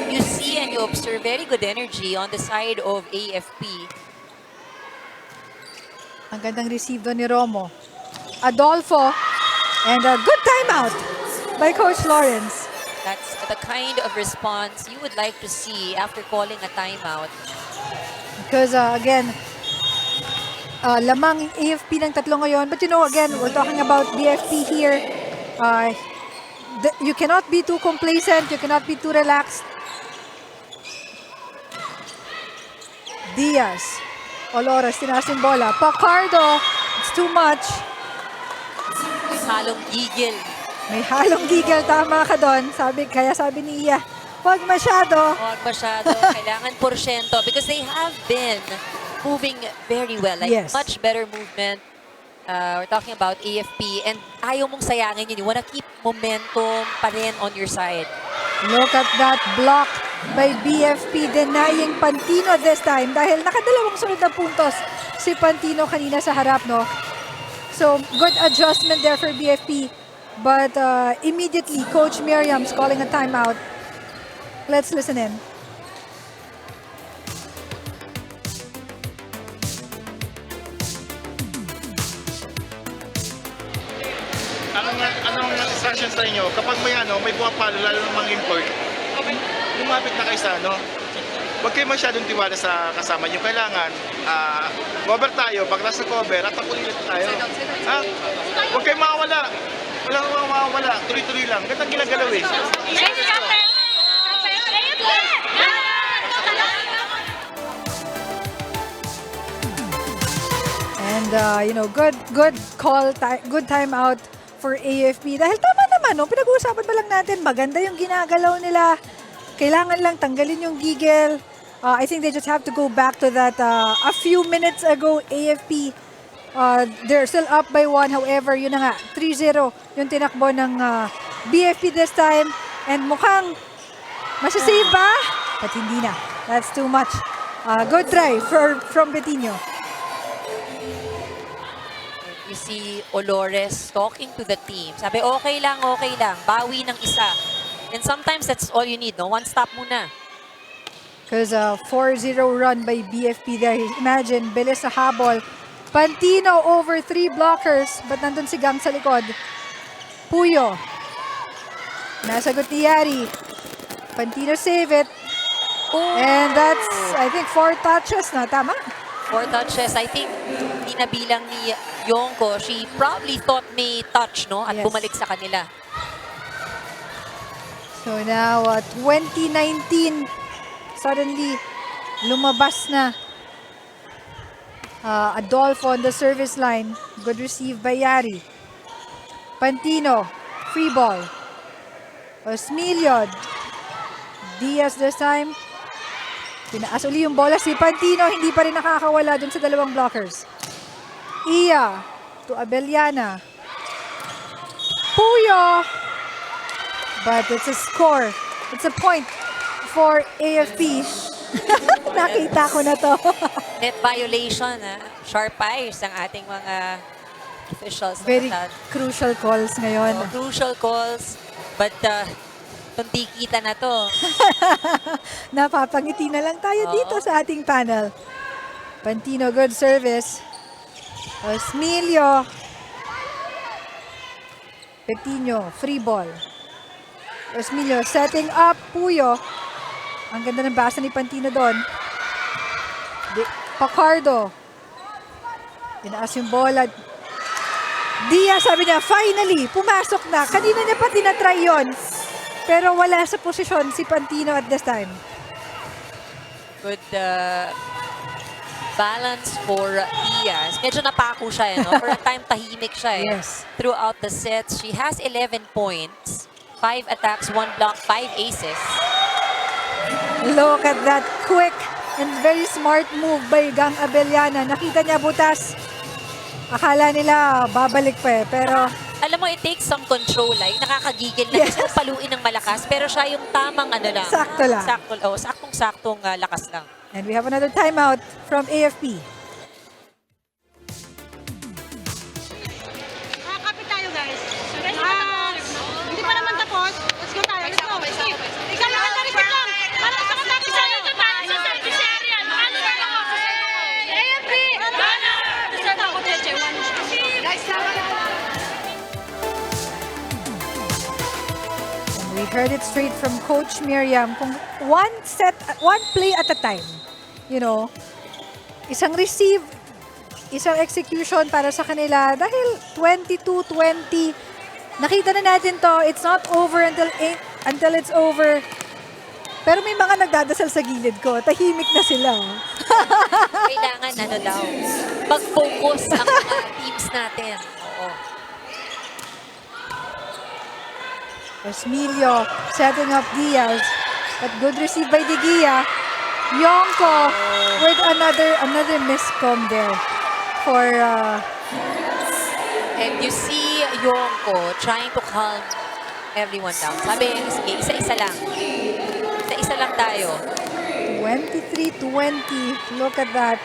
You see and you observe very good energy on the side of AFP. Ang gandang receive doon ni Romo. Adolfo, and a good timeout by Coach Lawrence. That's the kind of response you would like to see after calling a timeout. Because again, lamang AFP ng tatlo ngayon. But again, we're talking about BFP here. You cannot be too complacent. You cannot be too relaxed. Diaz. Olores, tinaas yung bola. Pacardo, it's too much. Halong gigil. May halong gigil, tama ka doon. Kaya sabi ni Iya, huwag masyado. Huwag masyado. Kailangan porsyento because they have been moving very well. Like Yes. much better movement. We're talking about AFP and ayaw mong sayangin yun. You wanna keep momentum pa rin on your side. Look at that block by BFP denying Pantino this time dahil nakadalawang sunod na puntos si Pantino kanina sa harap, no? So, good adjustment there for BFP. But immediately, Coach Miriam's calling a timeout. Let's listen in. Anong instructions sa inyo? Kapag may pumapalo, lalo ng mga import, lumapit na kayo sa Huwag kayo masyadong tiwala sa kasama nyo. Kailangan, cover tayo. Pag nasa cover, at ulit tayo. Ha? Huwag kayo makawala. Walang mawawala. Tuloy-tuloy lang. Gandang ginagalaw eh. And, good call, good timeout for AFP. Dahil tama naman, no? Pinag-uusapan ba lang natin, maganda yung ginagalaw nila. Kailangan lang tanggalin yung gigil. I think they just have to go back to that a few minutes ago, AFP. They're still up by 1. However, yun na nga, 3-0 yung tinakbo ng BFP this time. And mukhang masasave ba? But hindi na. That's too much. Good try from Betinho. You see Olores talking to the team. Sabi, okay lang, bawi ng isa. And sometimes that's all you need, no? One stop muna. Because 4-0 run by BFP there. Imagine, bilis sa habol. Pantino over 3 blockers. But nandun si Gang sa likod. Puyo. Nasagot ni Yari. Pantino save it. And that's, I think, 4 touches na. Tama? 4 touches. I think, hindi nabilang ni Yongko. She probably thought may touch, no? At Yes. bumalik sa kanila. So now, 2019, suddenly, lumabas na. Adolfo on the service line. Good receive by Yari. Pantino, free ball. Osmilio. Diaz this time. Tinaas uli yung bola si Pantino. Hindi pa rin nakakawala dun sa dalawang blockers. Iya to Abellana. Puyo. But it's a score. It's a point for AFP. Nakita ko na to. Net violation, sharp eyes ang ating mga officials. Very crucial calls ngayon. Crucial calls. But itong kita na to. Napapangiti na lang tayo dito sa ating panel. Pantino, good service. Osmilio. Betinho, free ball. Osmilio setting up Puyo. Ang ganda ng basa ni Pantino doon. Pacardo. Tinaas yung bola. Diaz, sabi niya, finally, pumasok na. Kanina niya pa tinatry yun. Pero wala sa posisyon si Pantino at this time. Good balance for Diaz. Medyo napako siya, no? For a time, tahimik siya. Yes. Throughout the sets, she has 11 points. 5 attacks, 1 block, 5 aces. Look at that quick and very smart move by Gang Abellana. Nakita niya butas. Akala nila babalik pa eh. Pero Alam mo, it takes some control. Like, nakakagigil na gusto paluin ng malakas. Pero siya yung tamang ano lang. Sakto lang. Saktong-saktong lakas lang. And we have another timeout from AFP. Kapit tayo, guys. Hindi pa naman tapos. Let's go tayo. Let's go. Ikaw lang, receive lang. Para sa natin sa ito. Sa service area. Ano ba ako? AFP! Gunnar! Deserve ako, Cheche. Guys, We heard it straight from Coach Miriam. Kung one play at a time. You know, isang receive, isang execution para sa kanila. Dahil 22-20, nakita na natin to. It's not over until it's over. Pero may mga nagdadasal sa gilid ko. Tahimik na sila. Kailangan ano daw, mag-focus ang mga teams natin. Oo. Osmilio setting up Diaz. But good receive by De Gia. Yongko with another miscom there for And you see Yongko trying to calm everyone down. Sabi, sige, isa-isa lang. Isa-isa lang tayo. 23-20. Look at that.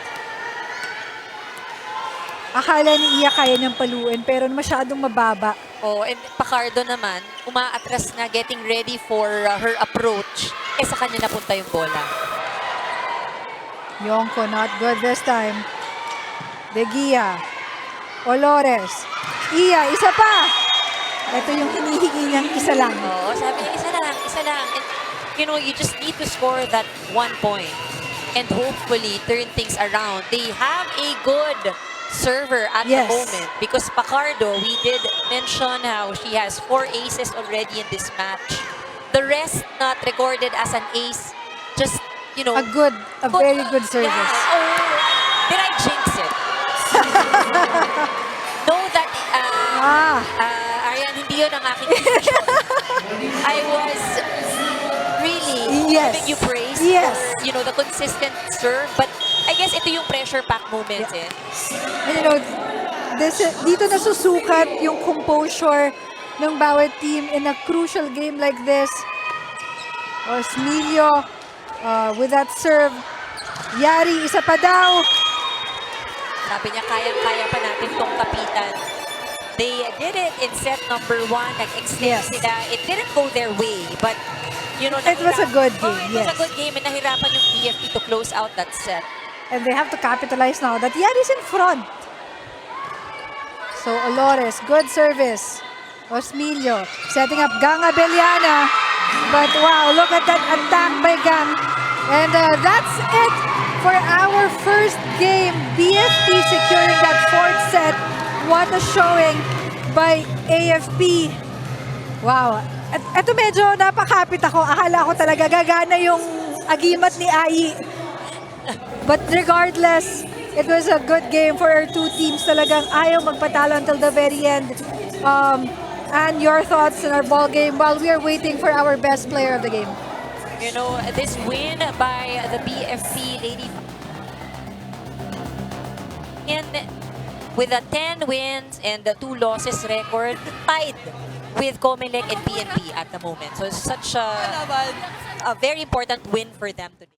Akala ni Iya kaya niyang paluin pero masyadong mababa. Oh, and Pacardo naman, umaatras na, getting ready for her approach. Eh, sa kanya napunta yung bola. Yongko not good this time. De Gia. Olores. Iya, isa pa. Ito yung hinihingi niyang isa lang. Oo, sabi niya, isa lang. And, you know, you just need to score that 1 point. And hopefully, turn things around. They have a good server at Yes. the moment. Because Pacardo, we did mention how she has 4 aces already in this match. The rest not recorded as an ace. Just, you know. A very good service. Yeah. Oh, did I jinx it? Know that, Arian, hindi yun ang aking intention. I was really Yes. giving you praise Yes. for, you know, the consistent serve. But I guess ito yung pressure pack moments eh. And you know, dito nasusukat yung composure ng bawat team in a crucial game like this. Osmilio with that serve. Yari, isa pa daw. Sabi niya, kayang-kaya pa natin tong kapitan. They did it in set number 1. Nag-extend sila. It didn't go their way, but you know, It was a good game, It was yes. a good game and nahirapan yung BFP to close out that set. And they have to capitalize now that Yari's in front. So Olores, good service. Osmilio setting up Gang Abellana. But wow, look at that attack by Gang. And that's it for our first game. BFP securing that 4th set. What a showing by AFP. Wow. At eto medyo napakapit ako. Akala ko talaga gagana yung agimat ni Ai. But regardless, it was a good game for our two teams. Talagang ayaw magpatalo until the very end. And your thoughts on our ball game while we are waiting for our best player of the game. You know, this win by the BFP Lady with a 10 wins and a 2 losses record, tied with Comelec and BMP at the moment. So such a very important win for them today.